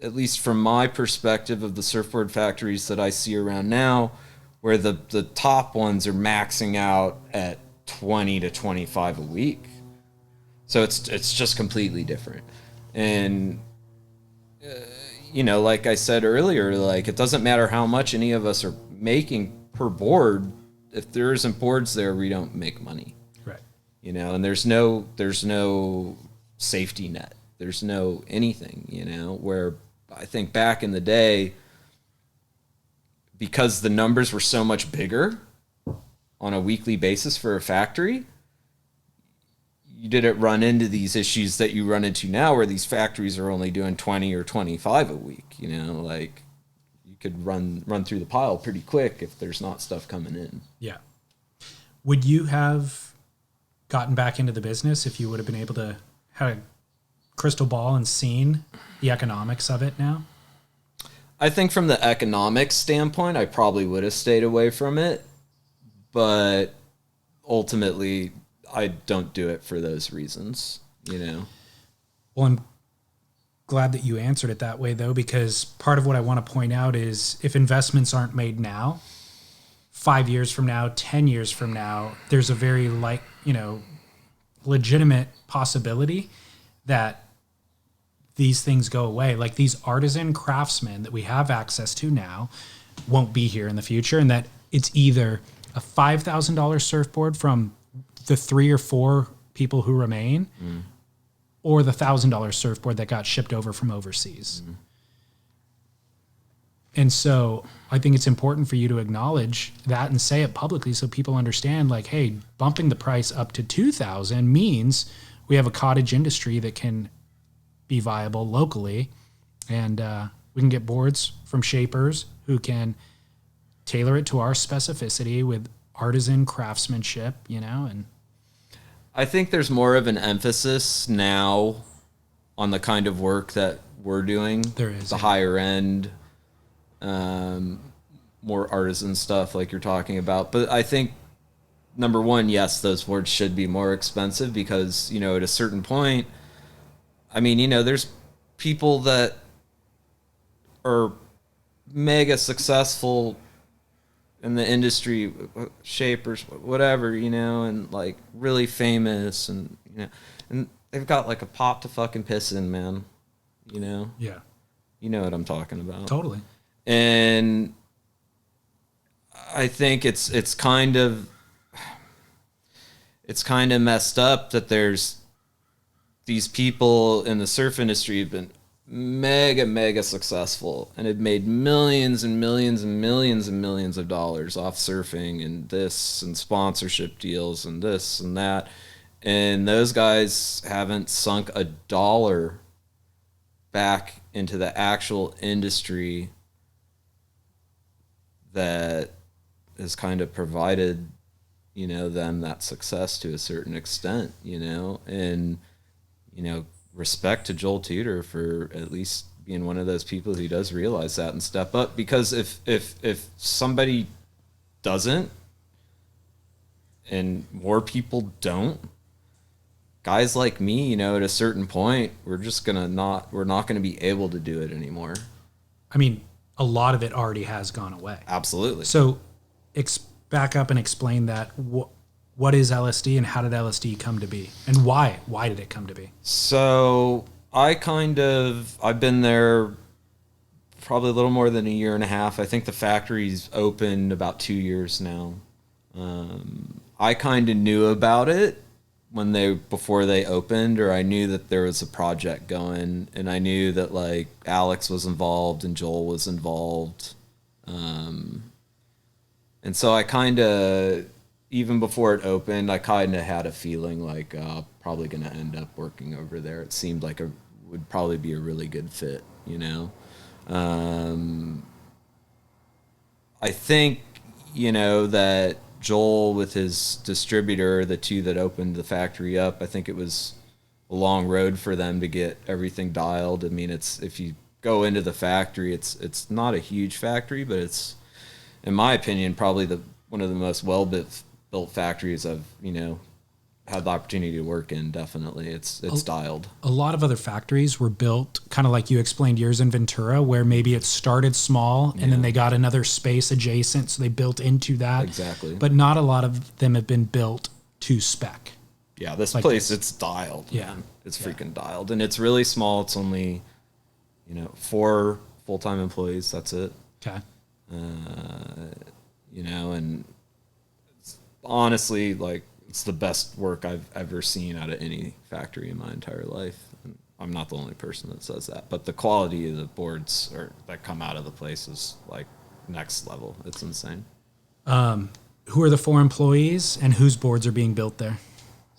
S2: at least from my perspective of the surfboard factories that I see around now, where the top ones are maxing out at 20 to 25 a week. So it's just completely different. And, you know, like I said earlier, like, it doesn't matter how much any of us are making per board. If there isn't boards there, we don't make money.
S1: Right.
S2: You know, and there's no safety net. There's no anything, you know, where I think back in the day, because the numbers were so much bigger on a weekly basis for a factory, you didn't run into these issues that you run into now, where these factories are only doing 20 or 25 a week. You know, like, you could run through the pile pretty quick if there's not stuff coming in.
S1: Yeah. Would you have gotten back into the business if you would have been able to have a crystal ball and seen the economics of it now?
S2: I think from the economic standpoint, I probably would have stayed away from it. but ultimately I don't do it for those reasons, you know?
S1: Well, I'm glad that you answered it that way, though, because part of what I want to point out is if investments aren't made now, 5 years from now, 10 years from now, there's a very legitimate possibility that these things go away. Like these artisan craftsmen that we have access to now won't be here in the future, and that it's either a $5,000 surfboard from the 3 or 4 people who remain, or the $1,000 surfboard that got shipped over from overseas. And so I think it's important for you to acknowledge that and say it publicly so people understand, like, hey, bumping the price up to $2,000 means we have a cottage industry that can be viable locally, and we can get boards from shapers who can tailor it to our specificity with artisan craftsmanship, and
S2: I think there's more of an emphasis now on the kind of work that we're doing.
S1: There is,
S2: the
S1: yeah.
S2: higher end, more artisan stuff like you're talking about. But I think, number one, yes, those boards should be more expensive because, at a certain point, I mean, there's people that are mega successful in the industry, shapers, whatever, and like really famous, and and they've got like a pot to fucking piss in, man.
S1: Yeah,
S2: You know what I'm talking about.
S1: totally.
S2: And I think it's kind of messed up that there's these people in the surf industry have been mega successful and have made millions and millions and millions and millions of dollars off surfing and this and sponsorship deals and this and that, and those guys haven't sunk a dollar back into the actual industry that has kind of provided them that success to a certain extent, and respect to Joel Tudor for at least being one of those people who does realize that and step up. Because if somebody doesn't, and more people don't, guys like me, at a certain point, we're not gonna be able to do it anymore.
S1: I mean, a lot of it already has gone away.
S2: Absolutely.
S1: So back up and explain that. What is LSD and how did LSD come to be? And why? Why did it come to be?
S2: So I've been there probably a little more than a year and a half. I think the factory's opened about 2 years now. I kind of knew about it before they opened, or I knew that there was a project going, and I knew that like Alex was involved and Joel was involved. And so I kind of, even before it opened, I kind of had a feeling like probably going to end up working over there. It seemed like would probably be a really good fit, I think, that Joel with his distributor, the two that opened the factory up, I think it was a long road for them to get everything dialed. I mean, if you go into the factory, it's not a huge factory, but it's, in my opinion, probably one of the most well-built factories I've, had the opportunity to work in. Definitely. It's dialed.
S1: A lot of other factories were built kind of like you explained yours in Ventura, where maybe it started small and then they got another space adjacent, so they built into that.
S2: Exactly.
S1: But not a lot of them have been built to spec.
S2: Yeah, this
S1: like
S2: place,
S1: this.
S2: it's dialed.
S1: Yeah.
S2: Man. It's freaking dialed. And it's really small. It's only, 4 full-time employees. That's it.
S1: Okay.
S2: And it's honestly, like, it's the best work I've ever seen out of any factory in my entire life. And I'm not the only person that says that, but the quality of the boards that come out of the place is like next level. It's insane.
S1: Who are the 4 employees and whose boards are being built there?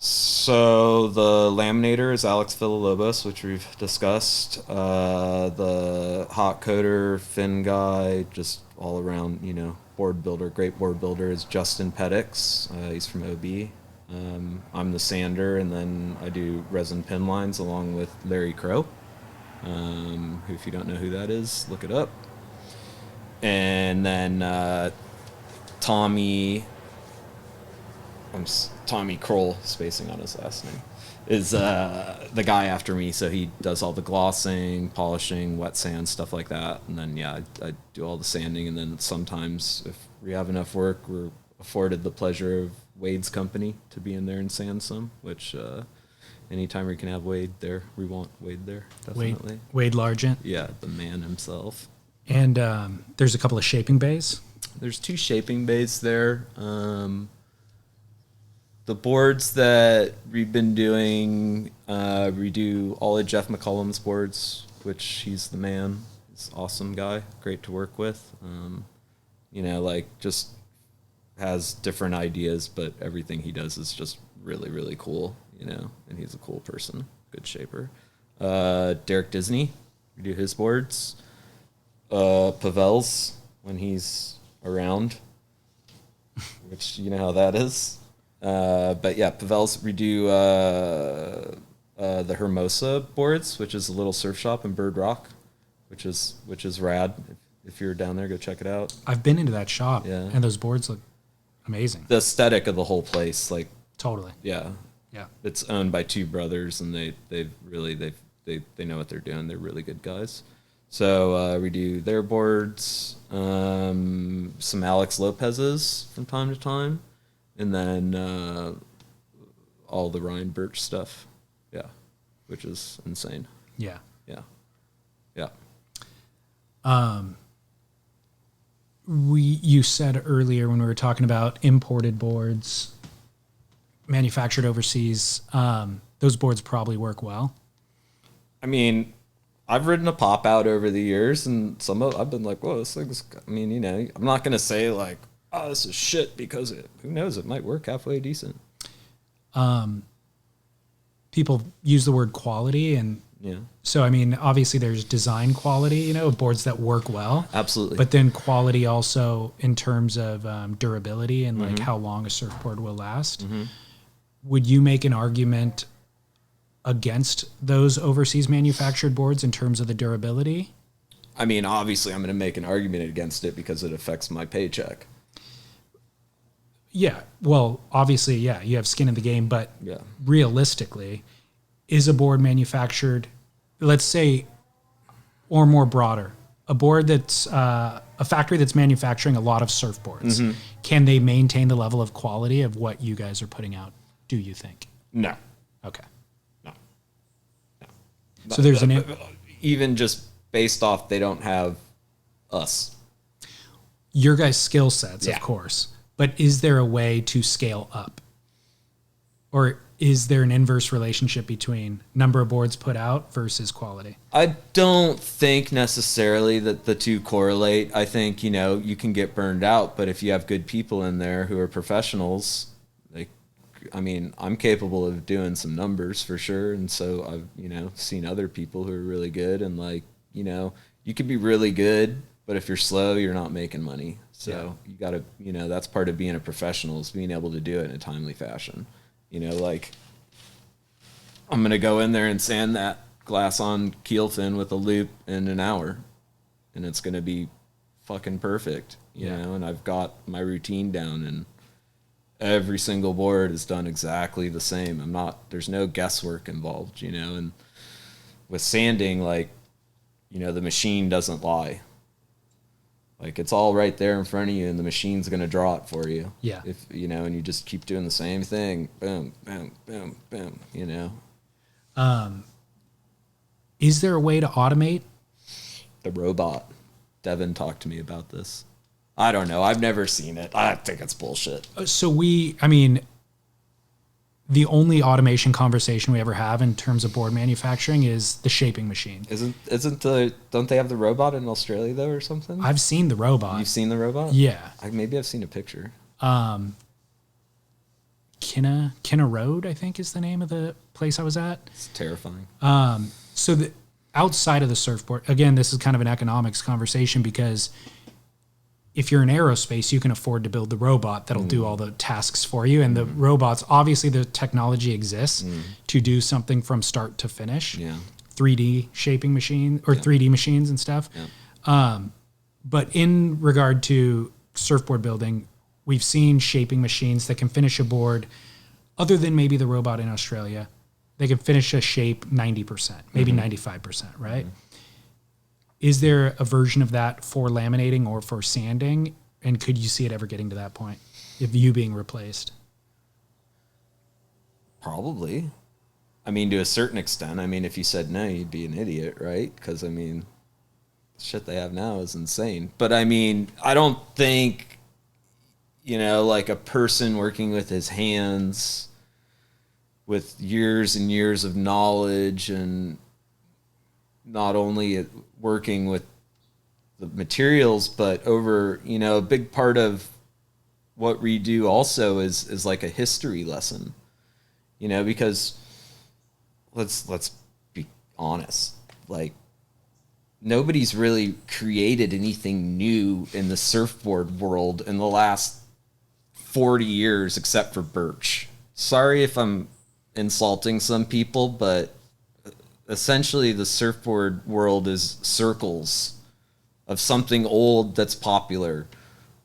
S2: So the laminator is Alex Villalobos, which we've discussed. The hot coater, fin guy, just all around, board builder, great board builder is Justin Pettix. He's from OB. I'm the sander, and then I do resin pin lines along with Larry Crow. Who, if you don't know who that is, look it up. And then Tommy Tommy Kroll, spacing on his last name, is the guy after me. So he does all the glossing, polishing, wet sand, stuff like that. And then, yeah, I do all the sanding. And then sometimes if we have enough work, we're afforded the pleasure of Wade's company to be in there and sand some, which anytime we can have Wade there, we want Wade there, definitely.
S1: Wade Largent.
S2: Yeah, the man himself.
S1: And there's a couple of shaping bays.
S2: There's 2 shaping bays there. The boards that we've been doing, we do all of Jeff McCollum's boards, which he's the man. He's an awesome guy, great to work with. You know, like just has different ideas, but everything he does is just really, really cool, you know, and he's a cool person, good shaper. Derek Disney, we do his boards. Pavel's when he's around, which you know how that is. But yeah, Pavel's, we do the Hermosa boards, which is a little surf shop in Bird Rock, which is rad. If you're down there, go check it out.
S1: I've been into that shop,
S2: Yeah.
S1: and those boards look amazing.
S2: The aesthetic of the whole place, like
S1: Totally.
S2: yeah,
S1: Yeah.
S2: it's owned by 2 brothers, and they know what they're doing. They're really good guys. So we do their boards, some Alex Lopez's from time to time, and then all the Ryan Birch stuff. Yeah, which is insane.
S1: Yeah.
S2: Yeah, yeah.
S1: You said earlier when we were talking about imported boards manufactured overseas, those boards probably work well.
S2: I mean, I've ridden a pop out over the years, and I've been like, whoa, this thing's, I mean, you know, I'm not going to say like, oh, this is shit, because who knows, it might work halfway decent.
S1: People use the word quality, and
S2: Yeah,
S1: so, I mean, obviously there's design quality, you know, of boards that work well.
S2: absolutely.
S1: But then quality also in terms of durability and like how long a surfboard will last. Would you make an argument against those overseas manufactured boards in terms of the durability?
S2: I mean, obviously, I'm going to make an argument against it because it affects my paycheck.
S1: Yeah. Well, obviously, yeah, you have skin in the game, but
S2: Yeah.
S1: realistically, is a board manufactured, let's say, or more broader, a board that's a factory that's manufacturing a lot of surfboards, can they maintain the level of quality of what you guys are putting out, do you think?
S2: No.
S1: Okay.
S2: No.
S1: So there's
S2: even just based off they don't have us.
S1: your guys' skill sets,
S2: Yeah.
S1: of course, but is there a way to scale up? Or is there an inverse relationship between number of boards put out versus quality?
S2: I don't think necessarily that the two correlate. I think, you know, you can get burned out, but if you have good people in there who are professionals, like, I mean, I'm capable of doing some numbers for sure. And so I've, you know, seen other people who are really good, and like, you know, you could be really good, but if you're slow, you're not making money. So you got to, you know, that's part of being a professional, is being able to do it in a timely fashion. You know, like, I'm going to go in there and sand that glass on keel fin with a loop in an hour, and it's going to be fucking perfect, you know, and I've got my routine down, and every single board is done exactly the same. There's no guesswork involved, you know, and with sanding, like, you know, the machine doesn't lie. Like, it's all right there in front of you, and the machine's going to draw it for you.
S1: Yeah.
S2: If, you know, and you just keep doing the same thing. Boom, boom, boom, boom, you know.
S1: Is there a way to automate?
S2: The robot. Devin talked to me about this. I don't know. I've never seen it. I think it's bullshit.
S1: So the only automation conversation we ever have in terms of board manufacturing is the shaping machine.
S2: Don't they have the robot in Australia though, or something?
S1: I've seen the robot.
S2: You've seen the robot?
S1: Yeah.
S2: Maybe I've seen a picture.
S1: Kinna Road, I think, is the name of the place I was at.
S2: It's terrifying.
S1: So outside of the surfboard, again, this is kind of an economics conversation, because if you're in aerospace, you can afford to build the robot that'll do all the tasks for you. And the robots, obviously the technology exists to do something from start to finish.
S2: Yeah.
S1: 3D shaping machine or 3D machines and stuff.
S2: Yeah.
S1: But in regard to surfboard building, we've seen shaping machines that can finish a board, other than maybe the robot in Australia, they can finish a shape 90%, maybe 95%, right? Is there a version of that for laminating or for sanding? And could you see it ever getting to that point, if you being replaced?
S2: Probably. I mean, to a certain extent. I mean, if you said no, you'd be an idiot, right? Because, I mean, the shit they have now is insane. But, I mean, I don't think, like a person working with his hands with years and years of knowledge and not only working with the materials, but over, a big part of what we do also is like a history lesson, because let's be honest, like nobody's really created anything new in the surfboard world in the last 40 years except for Birch. Sorry if I'm insulting some people, but essentially the surfboard world is circles of something old that's popular,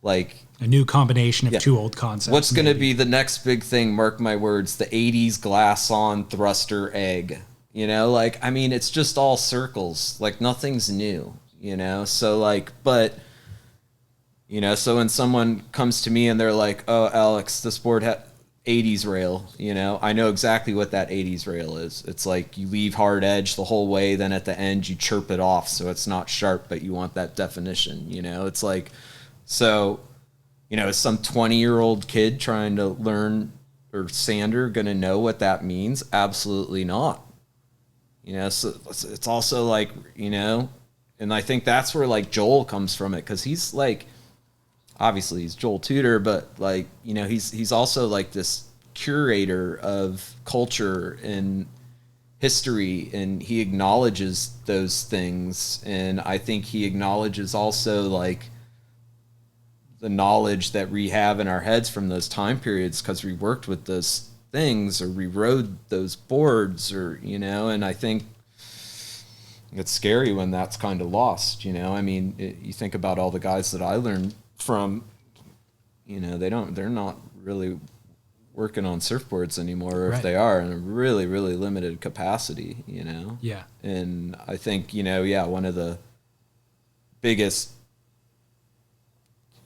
S2: like
S1: a new combination of two old concepts.
S2: What's going to be the next big thing? Mark my words, the 80s glass on thruster egg, like, I mean, it's just all circles, like nothing's new, so like, but so when someone comes to me and they're like, oh, Alex, this board had 80s rail, I know exactly what that 80s rail is. It's like you leave hard edge the whole way, then at the end you chirp it off so it's not sharp, but you want that definition, it's like, so, is some 20-year-old kid trying to learn or sander going to know what that means? Absolutely not. So it's also like, and I think that's where like Joel comes from it, because he's like, obviously he's Joel Tudor, but like, he's also like this curator of culture and history, and he acknowledges those things. And I think he acknowledges also like the knowledge that we have in our heads from those time periods, because we worked with those things or we rode those boards, or, and I think it's scary when that's kind of lost, I mean, you think about all the guys that I learned from, they're not really working on surfboards anymore, or if they are, in a really, really limited capacity,
S1: Yeah.
S2: And I think, one of the biggest,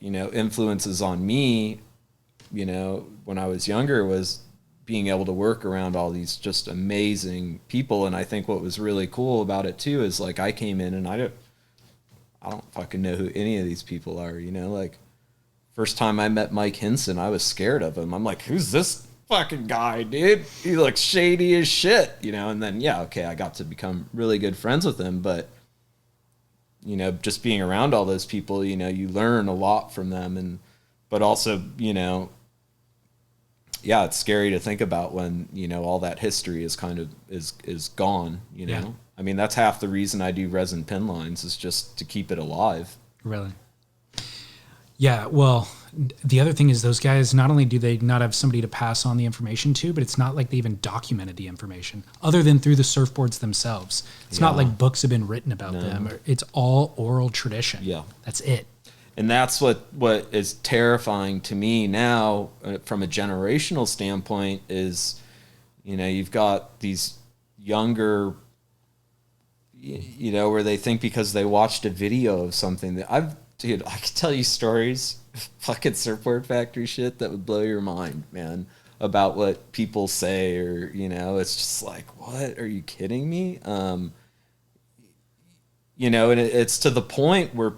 S2: influences on me, when I was younger, was being able to work around all these just amazing people. And I think what was really cool about it too is like I came in and I don't fucking know who any of these people are, like first time I met Mike Hinson, I was scared of him. I'm like, who's this fucking guy, dude? He looks shady as shit, and then I got to become really good friends with him, but just being around all those people, you learn a lot from them. But also, it's scary to think about when, all that history is kind of is gone,
S1: Yeah.
S2: I mean, that's half the reason I do resin pin lines, is just to keep it alive.
S1: Really? Yeah. Well, the other thing is those guys, not only do they not have somebody to pass on the information to, but it's not like they even documented the information other than through the surfboards themselves. It's not like books have been written about them. It's all oral tradition.
S2: Yeah.
S1: That's it.
S2: And that's what is terrifying to me now, from a generational standpoint, is, you've got these younger, where they think because they watched a video of something that dude, I could tell you stories, fucking surfboard factory shit that would blow your mind, man, about what people say, or, it's just like, what? Are you kidding me? And it's to the point where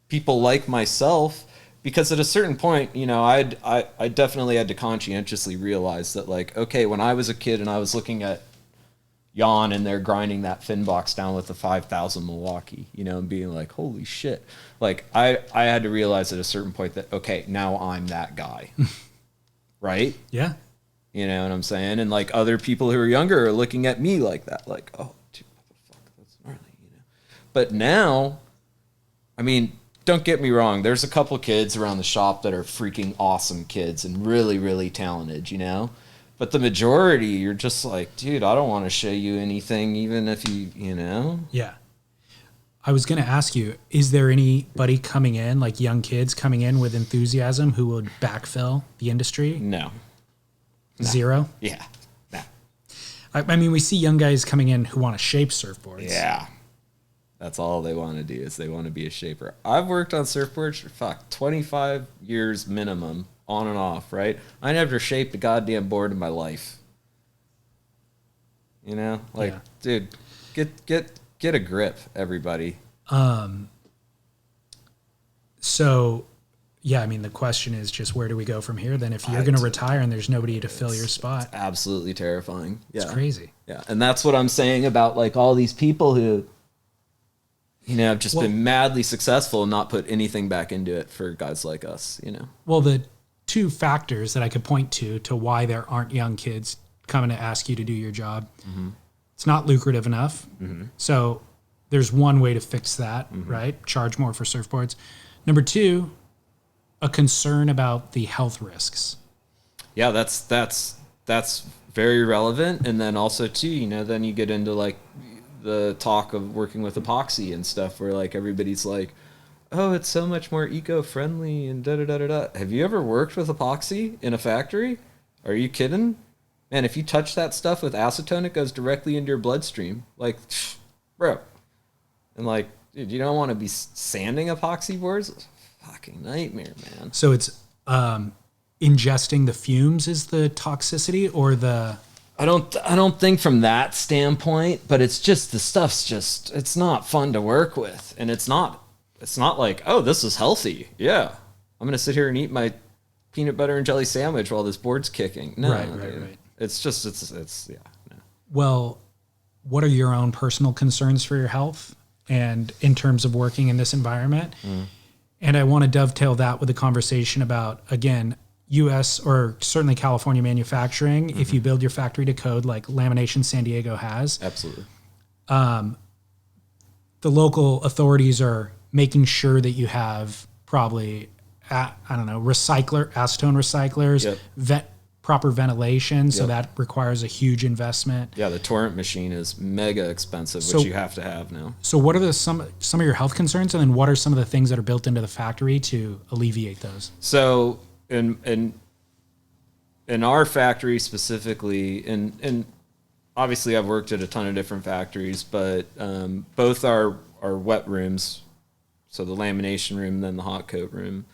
S2: people like myself, because at a certain point, I definitely had to conscientiously realize that, like, okay, when I was a kid and I was looking at Jan and they're grinding that fin box down with the 5,000 Milwaukee, and being like, holy shit. Like, I had to realize at a certain point that, okay, now I'm that guy. Right?
S1: Yeah.
S2: You know what I'm saying? And like other people who are younger are looking at me like that, like, oh, dude, what the fuck? That's gnarly, But now, I mean, don't get me wrong. There's a couple kids around the shop that are freaking awesome kids and really, really talented, But the majority, you're just like, dude, I don't want to show you anything, even if you.
S1: Yeah. I was going to ask you, is there anybody coming in, like young kids coming in with enthusiasm who would backfill the industry?
S2: No.
S1: Zero?
S2: Yeah. No.
S1: I mean, we see young guys coming in who want to shape surfboards.
S2: Yeah. That's all they want to do is they want to be a shaper. I've worked on surfboards for 25 years minimum, on and off, right? I never shaped a goddamn board in my life. You know? Like, dude, get a grip, everybody.
S1: So, yeah, I mean, the question is just where do we go from here? Then if you're going to retire and there's nobody to fill your spot.
S2: It's absolutely terrifying. Yeah.
S1: It's crazy.
S2: Yeah. And that's what I'm saying about like all these people who, you know, have just been madly successful and not put anything back into it for guys like us, you know?
S1: Well, the two factors that I could point to why there aren't young kids coming to ask you to do your job. Mm-hmm. It's not lucrative enough. Mm-hmm. So there's one way to fix that, right? Charge more for surfboards. Number two, a concern about the health risks.
S2: Yeah, that's very relevant. And then also too, you know, then you get into like the talk of working with epoxy and stuff where like everybody's like, oh, it's so much more eco-friendly and da-da-da-da-da. Have you ever worked with epoxy in a factory? Are you kidding? Man, if you touch that stuff with acetone, it goes directly into your bloodstream. Like, bro. And like, dude, you don't want to be sanding epoxy boards? It's a fucking nightmare, man.
S1: So it's ingesting the fumes is the toxicity or the...
S2: I don't think from that standpoint, but it's just the stuff's just, it's not fun to work with. And it's not like, oh, this is healthy. Yeah. I'm going to sit here and eat my peanut butter and jelly sandwich while this board's kicking. No, right. It's just, it's yeah. No.
S1: Well, what are your own personal concerns for your health and in terms of working in this environment? And I want to dovetail that with a conversation about, again, U.S. or certainly California manufacturing. If you build your factory to code like Laminations San Diego has.
S2: Absolutely.
S1: The local authorities are making sure that you have probably, acetone recyclers, proper ventilation, so that requires a huge investment.
S2: Yeah, the torrent machine is mega expensive, which you have to have now.
S1: So what are some of your health concerns, and then what are some of the things that are built into the factory to alleviate those?
S2: So in our factory specifically, and obviously I've worked at a ton of different factories, but both our wet rooms, so the lamination room and then the hot coat room,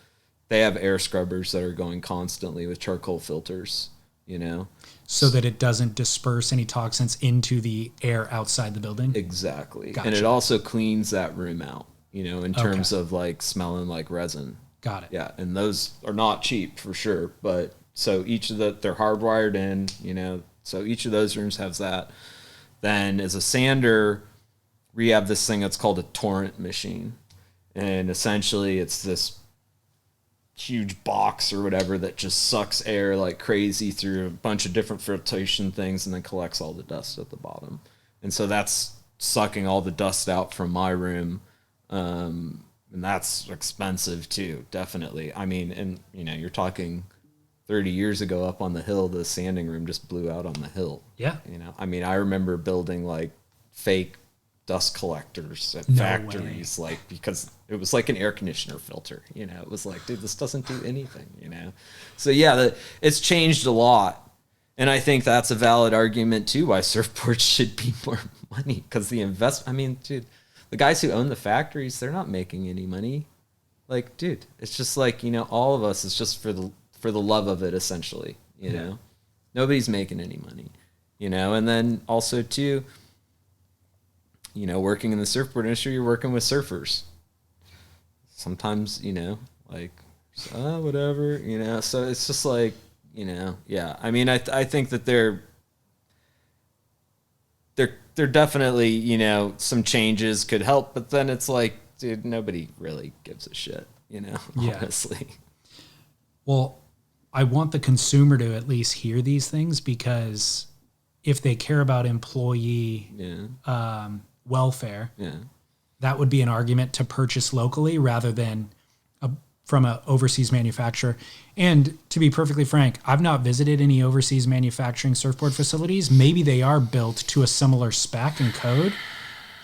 S2: they have air scrubbers that are going constantly with charcoal filters, you know?
S1: So that it doesn't disperse any toxins into the air outside the building?
S2: Exactly.
S1: Gotcha.
S2: And it also cleans that room out, you know, in terms of like smelling like resin.
S1: Got it.
S2: Yeah. And those are not cheap for sure. But so they're hardwired in, you know, so each of those rooms has that. Then as a sander, we have this thing that's called a torrent machine. And essentially it's this huge box or whatever that just sucks air like crazy through a bunch of different filtration things and then collects all the dust at the bottom. And so that's sucking all the dust out from my room. And that's expensive too, definitely. I mean, and you know, you're talking 30 years ago up on the hill, the sanding room just blew out on the hill.
S1: Yeah.
S2: You know, I mean, I remember building like fake dust collectors at factories, like, because it was like an air conditioner filter, you know, it was like, dude, this doesn't do anything, you know? So yeah, it's changed a lot. And I think that's a valid argument too, why surfboards should be more money, because I mean, dude, the guys who own the factories, they're not making any money. Like, dude, it's just like, you know, all of us is just for the love of it, essentially, you know? Nobody's making any money, you know? And then also too, you know, working in the surfboard industry, you're working with surfers. Sometimes, you know, like, whatever, you know. So it's just like, you know, yeah. I mean, I think that they're definitely, you know, some changes could help, but then it's like, dude, nobody really gives a shit, you know, honestly.
S1: Well, I want the consumer to at least hear these things, because if they care about employee welfare, that would be an argument to purchase locally rather than from an overseas manufacturer. And to be perfectly frank, I've not visited any overseas manufacturing surfboard facilities. Maybe they are built to a similar spec and code.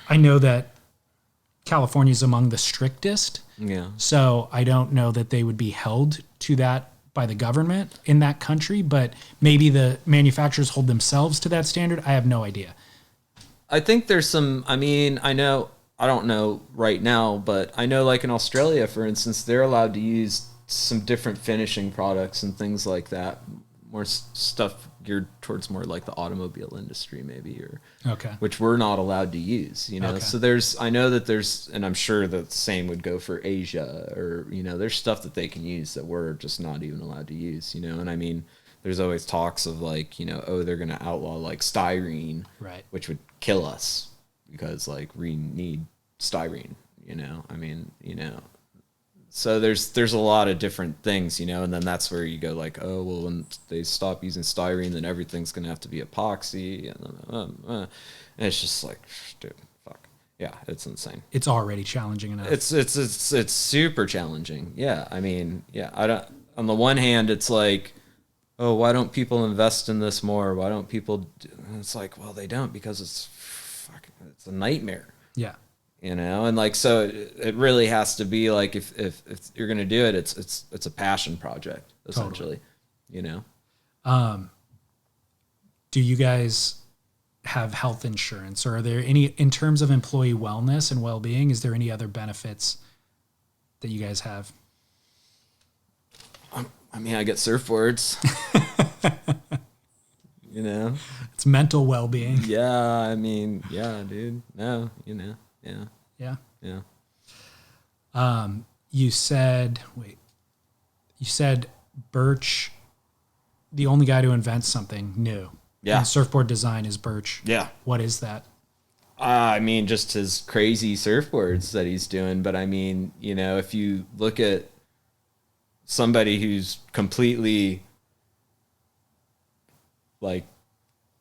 S1: I know that California's among the strictest.
S2: Yeah.
S1: So I don't know that they would be held to that by the government in that country, but maybe the manufacturers hold themselves to that standard. I have no idea.
S2: I think there's some, I mean, I don't know right now, but I know like in Australia, for instance, they're allowed to use some different finishing products and things like that. More stuff geared towards more like the automobile industry maybe, or
S1: Okay.
S2: which we're not allowed to use, you know?
S1: Okay.
S2: So I know that there's, and I'm sure the same would go for Asia, or, you know, there's stuff that they can use that we're just not even allowed to use, you know? And I mean, there's always talks of like, you know, oh, they're going to outlaw like styrene,
S1: Right.
S2: which would kill us because like we need styrene, you know? I mean, you know, so there's a lot of different things, you know, and then that's where you go like, oh, well, when they stop using styrene, then everything's going to have to be epoxy. And it's just like, dude, fuck. Yeah, it's insane.
S1: It's already challenging enough.
S2: It's super challenging. Yeah. I mean, yeah, on the one hand, it's like, oh, why don't people invest in this more? Why don't people it's like, well, they don't, because it's a nightmare.
S1: Yeah.
S2: You know, and like, so it really has to be like, if you're going to do it, it's a passion project essentially, you know?
S1: Do you guys have health insurance, or are there any, in terms of employee wellness and well-being, is there any other benefits that you guys have?
S2: I mean, I get surfboards, you know?
S1: It's mental well-being.
S2: Yeah. I mean, yeah, dude, no, you know, yeah.
S1: Yeah.
S2: Yeah.
S1: You said Birch, the only guy to invent something new.
S2: Yeah.
S1: In surfboard design is Birch.
S2: Yeah.
S1: What is that?
S2: I mean, just his crazy surfboards that he's doing. But I mean, you know, if you look at somebody who's completely like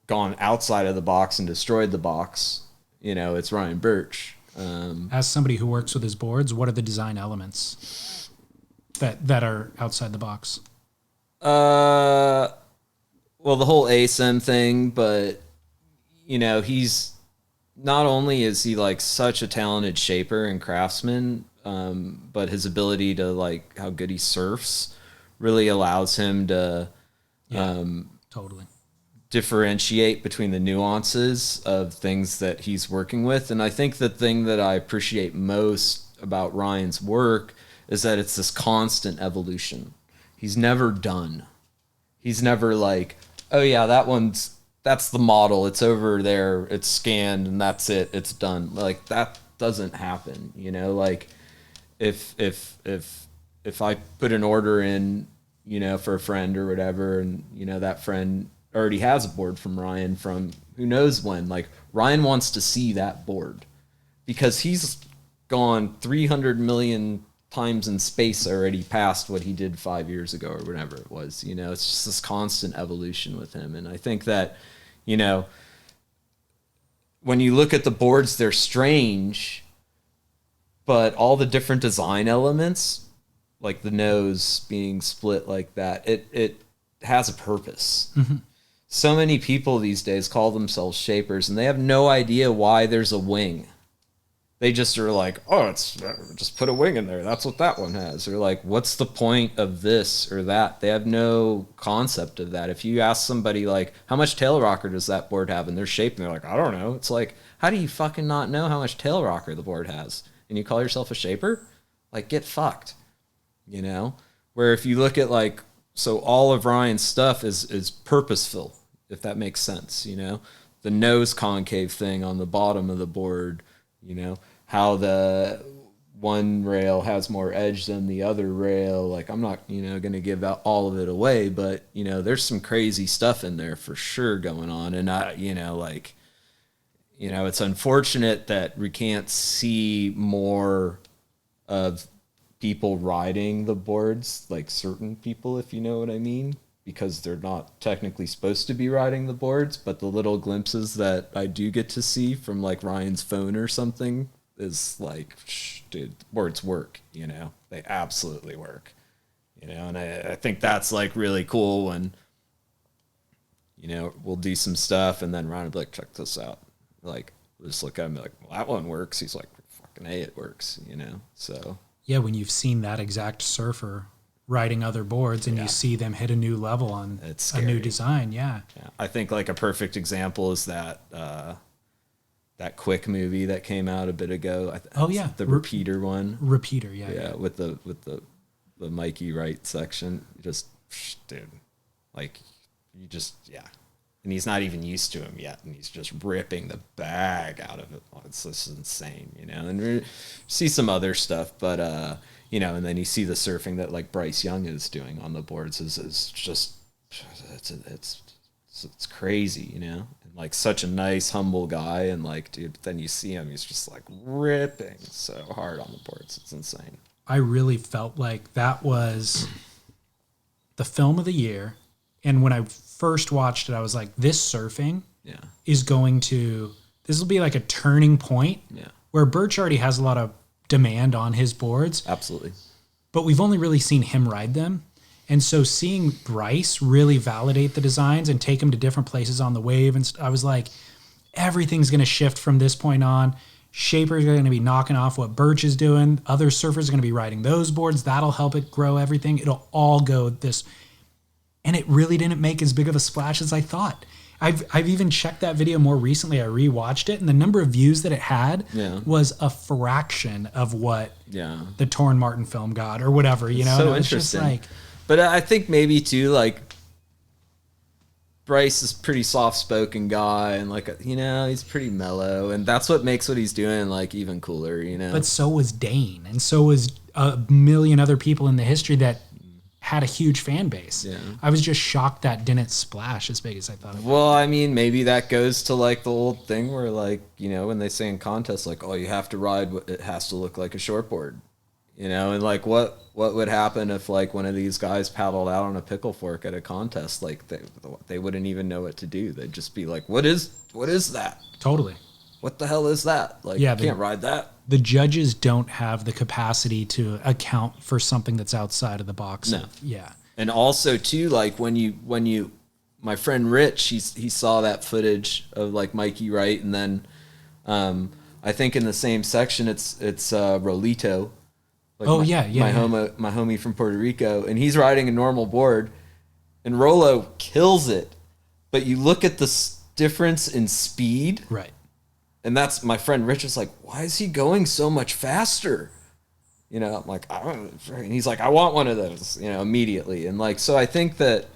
S2: gone outside of the box and destroyed the box, you know, it's Ryan Birch.
S1: As somebody who works with his boards, what are the design elements that are outside the box?
S2: Well, the whole ASIM thing, but you know, he's not only is he like such a talented shaper and craftsman, but his ability to like how good he surfs really allows him to
S1: Totally
S2: differentiate between the nuances of things that he's working with. And I think the thing that I appreciate most about Ryan's work is that it's this constant evolution. He's never done. He's never like, oh yeah, that's the model. It's over there. It's scanned and that's it. It's done. Like that doesn't happen, you know, like if I put an order in, you know, for a friend or whatever, and you know, that friend already has a board from Ryan from who knows when, like Ryan wants to see that board because he's gone 300 million times in space already past what he did 5 years ago or whatever it was. You know, it's just this constant evolution with him. And I think that, you know, when you look at the boards, they're strange, but all the different design elements, like the nose being split like that, it has a purpose. Mm-hmm. So many people these days call themselves shapers and they have no idea why there's a wing. They just are like, oh, it's just put a wing in there. That's what that one has. Or like, what's the point of this or that? They have no concept of that. If you ask somebody like, how much tail rocker does that board have? And they're shaped and they're like, I don't know. It's like, how do you fucking not know how much tail rocker the board has? And you call yourself a shaper? Like, get fucked. You know? Where if you look at like, so all of Ryan's stuff is purposeful, if that makes sense, you know? The nose concave thing on the bottom of the board, you know, how the one rail has more edge than the other rail. Like, I'm not, you know, going to give out all of it away, but, you know, there's some crazy stuff in there for sure going on. And I, you know, like, you know, it's unfortunate that we can't see more of people riding the boards, like certain people, if you know what I mean, because they're not technically supposed to be riding the boards, but the little glimpses that I do get to see from like Ryan's phone or something is like, dude, boards work, you know, they absolutely work, you know, and I think that's like really cool when, you know, we'll do some stuff and then Ryan will be like, check this out. Like, we'll just look at him and be like, well, that one works. He's like, fuck fucking A, it works, you know? So.
S1: Yeah, when you've seen that exact surfer riding other boards and you see them hit a new level on a new design. Yeah.
S2: I think like a perfect example is that that Quick movie that came out a bit ago. The Repeater one.
S1: Repeater,
S2: yeah. With the Mikey Wright section, just dude, like you just and he's not even used to him yet, and he's just ripping the bag out of it. It's just insane, you know. And we see some other stuff, but you know, and then you see the surfing that like Bryce Young is doing on the boards is just it's crazy, you know. And like such a nice, humble guy, and like, dude, then you see him, he's just like ripping so hard on the boards. It's insane.
S1: I really felt like that was the film of the year, and when I first watched it, I was like, this surfing is going to, this will be like a turning point where Birch already has a lot of demand on his boards.
S2: Absolutely.
S1: But we've only really seen him ride them. And so seeing Bryce really validate the designs and take them to different places on the wave, and I was like, everything's going to shift from this point on. Shapers are going to be knocking off what Birch is doing. Other surfers are going to be riding those boards. That'll help it grow everything. It'll all go this. And it really didn't make as big of a splash as I thought. I've even checked that video more recently. I rewatched it, and the number of views that it had was a fraction of what the Torn Martin film got or whatever, you know?
S2: So
S1: and it was
S2: interesting.
S1: just like,
S2: but I think maybe too, like, Bryce is a pretty soft-spoken guy, and like, you know, he's pretty mellow, and that's what makes what he's doing like even cooler, you know?
S1: But so was Dane, and so was a million other people in the history that had a huge fan base. Yeah. I was just shocked that didn't splash as big as I thought it would.
S2: Well, I mean, maybe that goes to like the old thing where like, you know, when they say in contests, like, oh, you have to ride, it has to look like a shortboard, you know? And like, what would happen if like one of these guys paddled out on a pickle fork at a contest? Like they wouldn't even know what to do. They'd just be like, what is that?
S1: Totally.
S2: What the hell is that? Like, you can't ride that.
S1: The judges don't have the capacity to account for something that's outside of the box.
S2: No.
S1: Yeah.
S2: And also too, like when you, my friend Rich, he saw that footage of like Mikey Wright, and then, I think in the same section, it's Rolito. Like my homie from Puerto Rico, and he's riding a normal board, and Rolo kills it. But you look at the difference in speed.
S1: Right.
S2: And that's my friend Rich is like, why is he going so much faster? You know, I'm like, I don't. And he's like, I want one of those, you know, immediately. And like, so I think that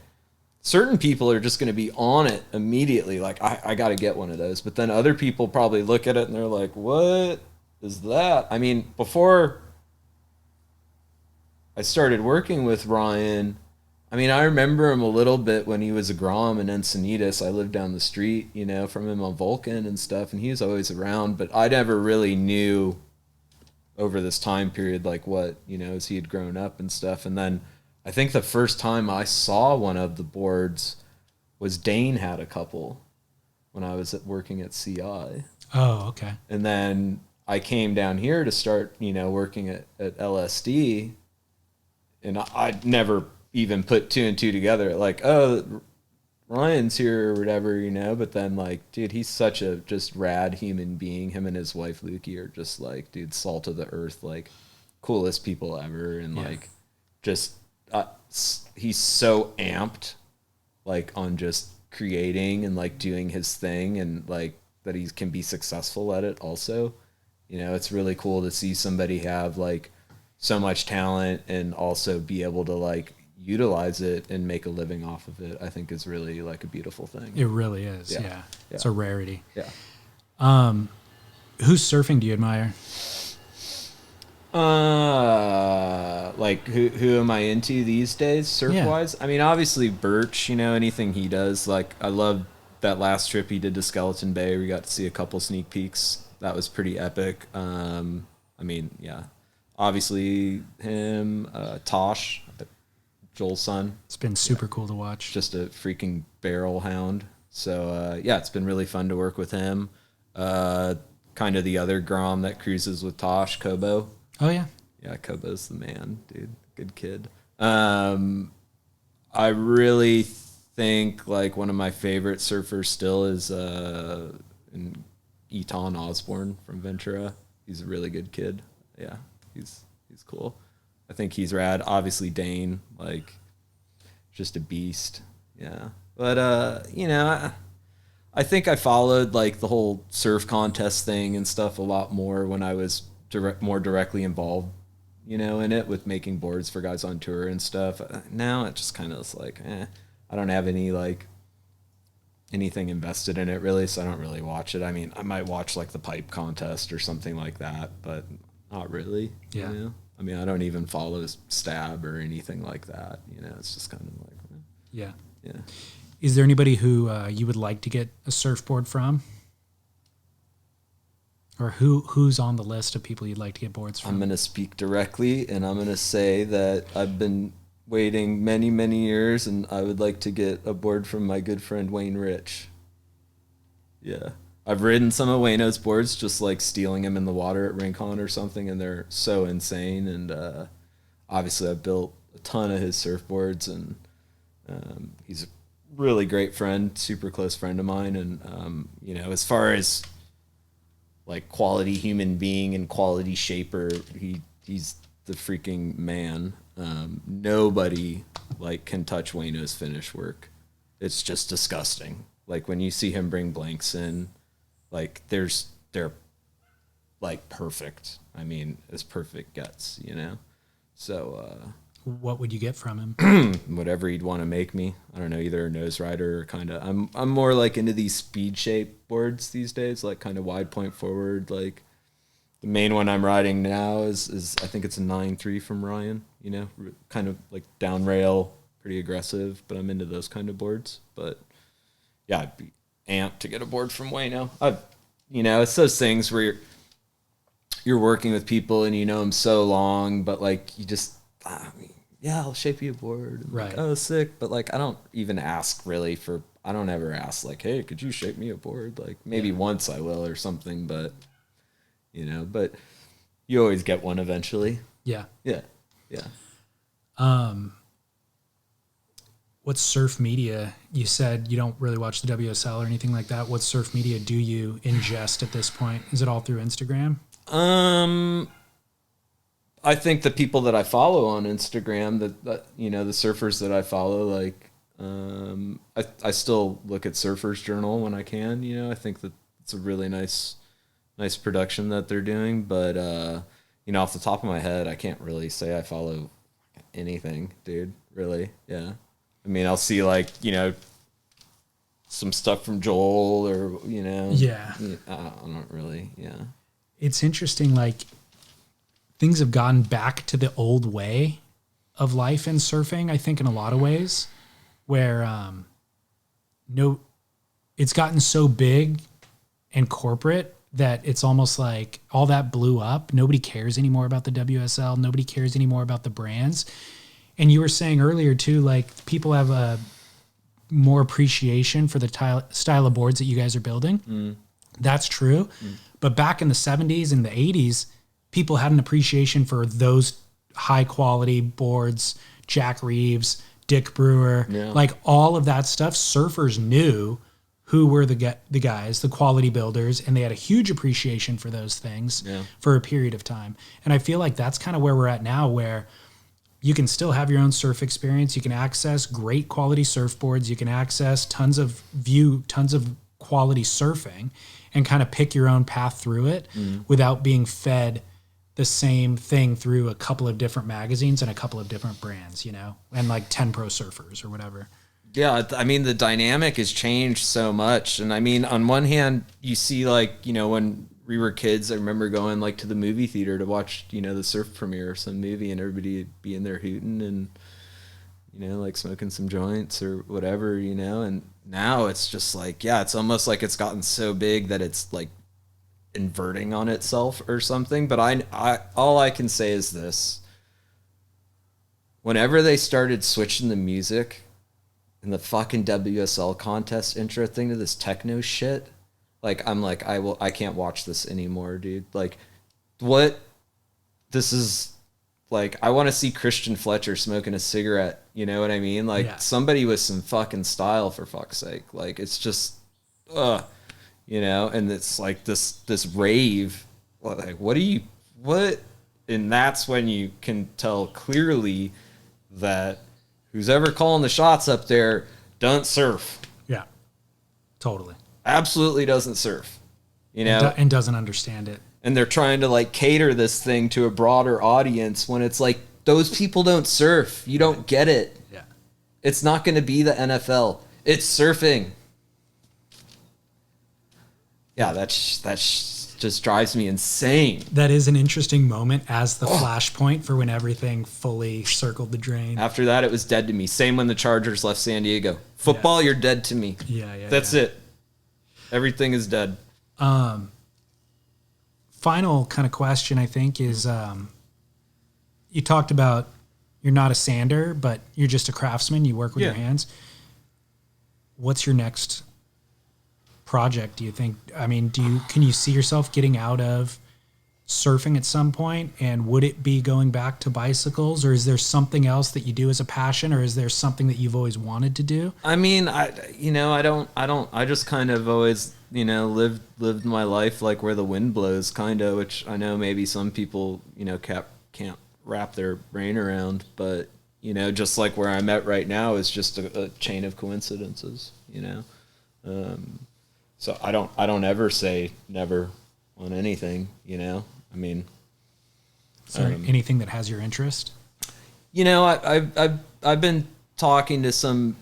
S2: certain people are just going to be on it immediately. Like, I got to get one of those. But then other people probably look at it and they're like, what is that? I mean, before I started working with Ryan, I mean, I remember him a little bit when he was a Grom in Encinitas. I lived down the street, you know, from him on Vulcan and stuff, and he was always around, but I never really knew over this time period, like what, you know, as he had grown up and stuff. And then I think the first time I saw one of the boards was Dane had a couple when I was working at CI.
S1: Oh, okay.
S2: And then I came down here to start, you know, working at LSD, and I'd never even put two and two together, like, oh, Ryan's here or whatever, you know. But then like, dude, he's such a just rad human being. Him and his wife Lukey are just like, dude, salt of the earth, like coolest people ever. And like, just he's so amped like on just creating and like doing his thing, and like that he can be successful at it also. You know, it's really cool to see somebody have like so much talent and also be able to like utilize it and make a living off of it. I think is really like a beautiful thing.
S1: It really is. Yeah. It's a rarity.
S2: Yeah.
S1: Whose surfing do you admire?
S2: Like who am I into these days, surf wise? I mean, obviously Birch, you know, anything he does. Like I love that last trip he did to Skeleton Bay. We got to see a couple sneak peeks. That was pretty epic. I mean, yeah, obviously him, Tosh, Joel's son.
S1: It's been super cool to watch.
S2: Just a freaking barrel hound. So yeah, it's been really fun to work with him. Kind of the other Grom that cruises with Tosh, Kobo.
S1: Oh yeah.
S2: Yeah, Kobo's the man, dude. Good kid. I really think like one of my favorite surfers still is Eton Osborne from Ventura. he's a really good kid. Yeah, he's cool. I think he's rad. Obviously Dane, like, just a beast. Yeah. But you know, I think I followed like the whole surf contest thing and stuff a lot more when I was more directly involved, you know, in it with making boards for guys on tour and stuff. Now it just kind of is like, I don't have any like anything invested in it really, so I don't really watch it. I mean, I might watch like the pipe contest or something like that, but not really.
S1: Yeah.
S2: You know? I mean, I don't even follow Stab or anything like that. You know, it's just kind of like,
S1: yeah.
S2: Yeah.
S1: Is there anybody who you would like to get a surfboard from? Or who's on the list of people you'd like to get boards from?
S2: I'm going to speak directly, and I'm going to say that I've been waiting many, many years, and I would like to get a board from my good friend Wayne Rich. Yeah. I've ridden some of Wayno's boards, just like stealing them in the water at Rincon or something, and they're so insane. And obviously I've built a ton of his surfboards, and he's a really great friend, super close friend of mine. And, you know, as far as like quality human being and quality shaper, he's the freaking man. Nobody like can touch Wayno's finish work. It's just disgusting. Like when you see him bring blanks in, like they're like perfect. I mean, as perfect gets, you know? So,
S1: what would you get from him?
S2: whatever he'd want to make me. I don't know, either a nose rider or kind of, I'm more like into these speed shape boards these days, like kind of wide point forward. Like the main one I'm riding now is I think it's a 9.3 from Ryan, you know, kind of like down rail, pretty aggressive, but I'm into those kind of boards. But yeah, I'd be amped to get a board from Wayno. You know, it's those things where you're working with people and you know them so long, but like you just, yeah, I'll shape you a board.
S1: Right.
S2: Like, oh, sick. But like, I don't even ask really I don't ever ask like, hey, could you shape me a board? Like maybe once I will or something, but you know, but you always get one eventually.
S1: Yeah.
S2: Yeah. Yeah.
S1: What surf media? You said you don't really watch the WSL or anything like that. What surf media do you ingest at this point? Is it all through Instagram?
S2: I think the people that I follow on Instagram, that you know, the surfers that I follow, like, I still look at Surfers Journal when I can. You know, I think that it's a really nice production that they're doing. But you know, off the top of my head, I can't really say I follow anything, dude. Really, yeah. I mean, I'll see like, you know, some stuff from Joel or you know,
S1: Yeah.
S2: I don't really, yeah.
S1: It's interesting, like things have gone back to the old way of life in surfing, I think in a lot of ways, where it's gotten so big and corporate that it's almost like all that blew up. Nobody cares anymore about the WSL. Nobody cares anymore about the brands. And you were saying earlier too, like people have a more appreciation for the style of boards that you guys are building. That's true. But back in the 70s and the 80s, people had an appreciation for those high quality boards, Jack Reeves, Dick Brewer, like all of that stuff. Surfers knew who were the guys, the quality builders, and they had a huge appreciation for those things for a period of time. And I feel like that's kind of where we're at now, where you can still have your own surf experience. You can access great quality surfboards. You can access tons of quality surfing and kind of pick your own path through it without being fed the same thing through a couple of different magazines and a couple of different brands, you know, and like 10 pro surfers or whatever.
S2: Yeah, I mean, the dynamic has changed so much. And I mean, on one hand, you see like, you know, when we were kids, I remember going like to the movie theater to watch, you know, the surf premiere of some movie, and everybody would be in there hooting and, you know, like smoking some joints or whatever, you know. And now it's just like, yeah, it's almost like it's gotten so big that it's like inverting on itself or something. But I all I can say is this: whenever they started switching the music in the fucking WSL contest intro thing to this techno shit, like I'm like, I can't watch this anymore, dude. Like, what? This is like, I want to see Christian Fletcher smoking a cigarette. You know what I mean? Like somebody with some fucking style, for fuck's sake. Like it's just, you know. And it's like this rave like, what? And that's when you can tell clearly that who's ever calling the shots up there don't surf.
S1: Yeah, totally.
S2: Absolutely doesn't surf, you know,
S1: and doesn't understand it.
S2: and they're trying to like cater this thing to a broader audience when it's like, those people don't surf. You don't get it.
S1: Yeah.
S2: It's not going to be the NFL. It's surfing. Yeah, that's just drives me insane.
S1: That is an interesting moment as the flashpoint for when everything fully circled the drain.
S2: After that, it was dead to me. Same when the Chargers left San Diego. Football, you're dead to me.
S1: Yeah.
S2: That's it. Everything is dead.
S1: Final kind of question, I think, is you talked about you're not a sander, but you're just a craftsman. You work with your hands. What's your next project, do you think? I mean, can you see yourself getting out of surfing at some point, and would it be going back to bicycles, or is there something else that you do as a passion, or is there something that you've always wanted to do?
S2: I mean, I just kind of always, lived my life like where the wind blows, kind of, which I know maybe some people, can't wrap their brain around, but, just like where I'm at right now is just a chain of coincidences, So I don't ever say never on anything, I mean,
S1: Sorry, anything that has your interest?
S2: I've been talking to some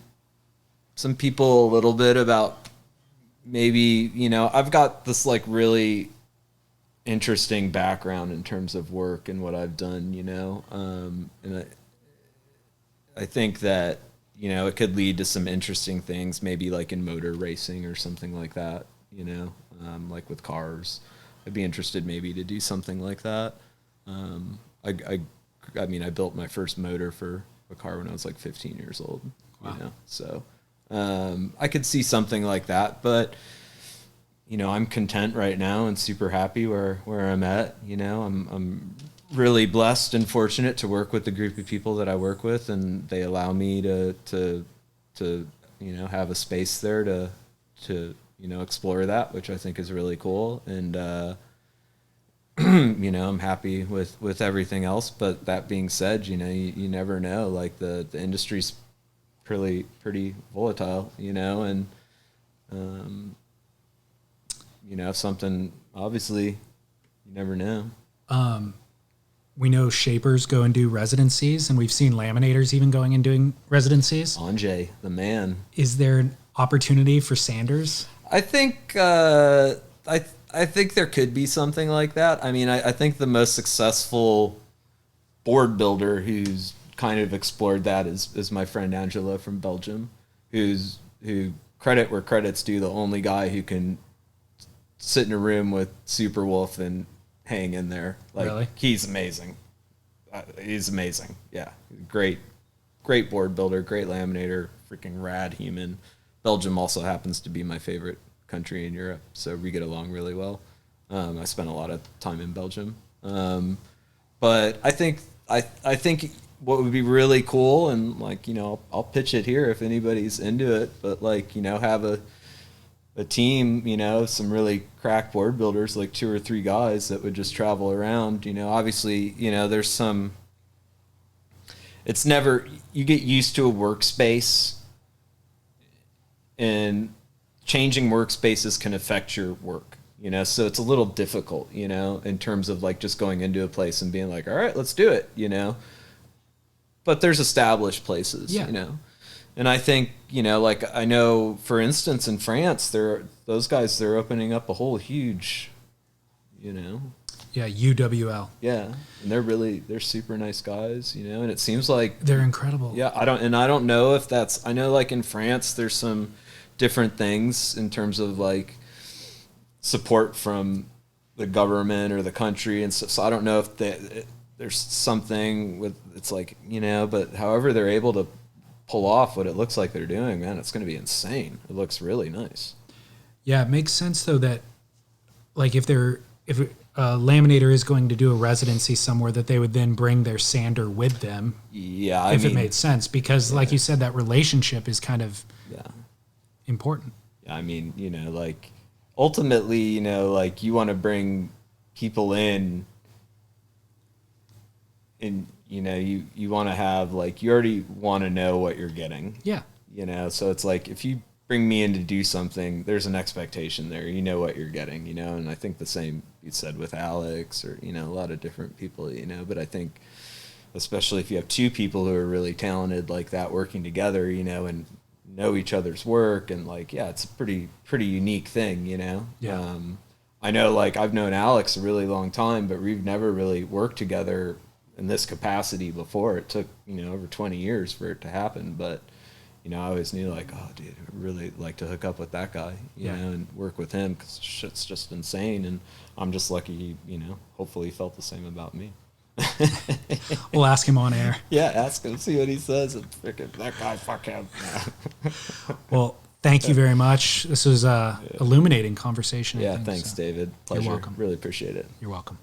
S2: people a little bit about maybe, I've got this like really interesting background in terms of work and what I've done, and I think that, it could lead to some interesting things, maybe like in motor racing or something like that, like with cars. I'd be interested maybe to do something like that. I mean, I built my first motor for a car when I was like 15 years old,
S1: Wow.
S2: So I could see something like that, but, I'm content right now and super happy where I'm at. I'm really blessed and fortunate to work with the group of people that I work with, and they allow me to have a space there to explore that, which I think is really cool. And I'm happy with everything else. But that being said, you never know. Like the industry's pretty volatile, and something, obviously, you never know.
S1: We know shapers go and do residencies, and we've seen laminators even going and doing residencies.
S2: Anjay, the man.
S1: Is there an opportunity for sanders?
S2: I think I think there could be something like that. I mean, I think the most successful board builder who's kind of explored that is my friend Angela from Belgium, who credit where credit's due, the only guy who can sit in a room with Superwolf and hang in there. Like,
S1: really?
S2: He's amazing. He's amazing. Yeah. Great board builder, great laminator, freaking rad human. Belgium also happens to be my favorite country in Europe, so we get along really well. I spent a lot of time in Belgium. But I think what would be really cool, and like, I'll pitch it here if anybody's into it, but like, have a team, some really crack board builders, like 2 or 3 guys that would just travel around. Obviously, there's some, it's never, you get used to a workspace, and changing workspaces can affect your work, so it's a little difficult, in terms of like just going into a place and being like, all right, let's do it, but there's established places, And I think, like I know, for instance, in France, they're opening up a whole huge,
S1: Yeah, UWL.
S2: Yeah, and they're super nice guys, and it seems like
S1: They're incredible.
S2: Yeah, I don't know if that's, I know like in France there's some different things in terms of like support from the government or the country and stuff. So I don't know if there's something with, it's like, but however they're able to pull off what it looks like they're doing, man, it's going to be insane. It looks really nice.
S1: Yeah, it makes sense though that like if a laminator is going to do a residency somewhere, that they would then bring their sander with them.
S2: Yeah,
S1: it made sense, because like you said, that relationship is kind of important.
S2: Yeah, I mean, like ultimately, like you want to bring people in, and you know, you want to have like, you already want to know what you're getting.
S1: Yeah.
S2: You know, so it's like, if you bring me in to do something, there's an expectation there. You know what you're getting, you know, and I think the same you said with Alex, or, you know, a lot of different people, you know, but I think especially if you have two people who are really talented like that working together, you know, and know each other's work, and like, yeah, it's a pretty unique thing, you know.
S1: Yeah.
S2: I know, like, I've known Alex a really long time, but we've never really worked together in this capacity before. It took, you know, over 20 years for it to happen, but you know, I always knew, like, oh, dude, I'd really like to hook up with that guy, you know, and work with him, because shit's just insane. And I'm just lucky he, you know, hopefully he felt the same about me.
S1: We'll ask him on air.
S2: Yeah, ask him, see what he says. And freaking, that guy, fuck him.
S1: Well, thank you very much. This was a illuminating conversation.
S2: Yeah, thanks, David. Pleasure.
S1: You're welcome.
S2: Really appreciate it.
S1: You're welcome.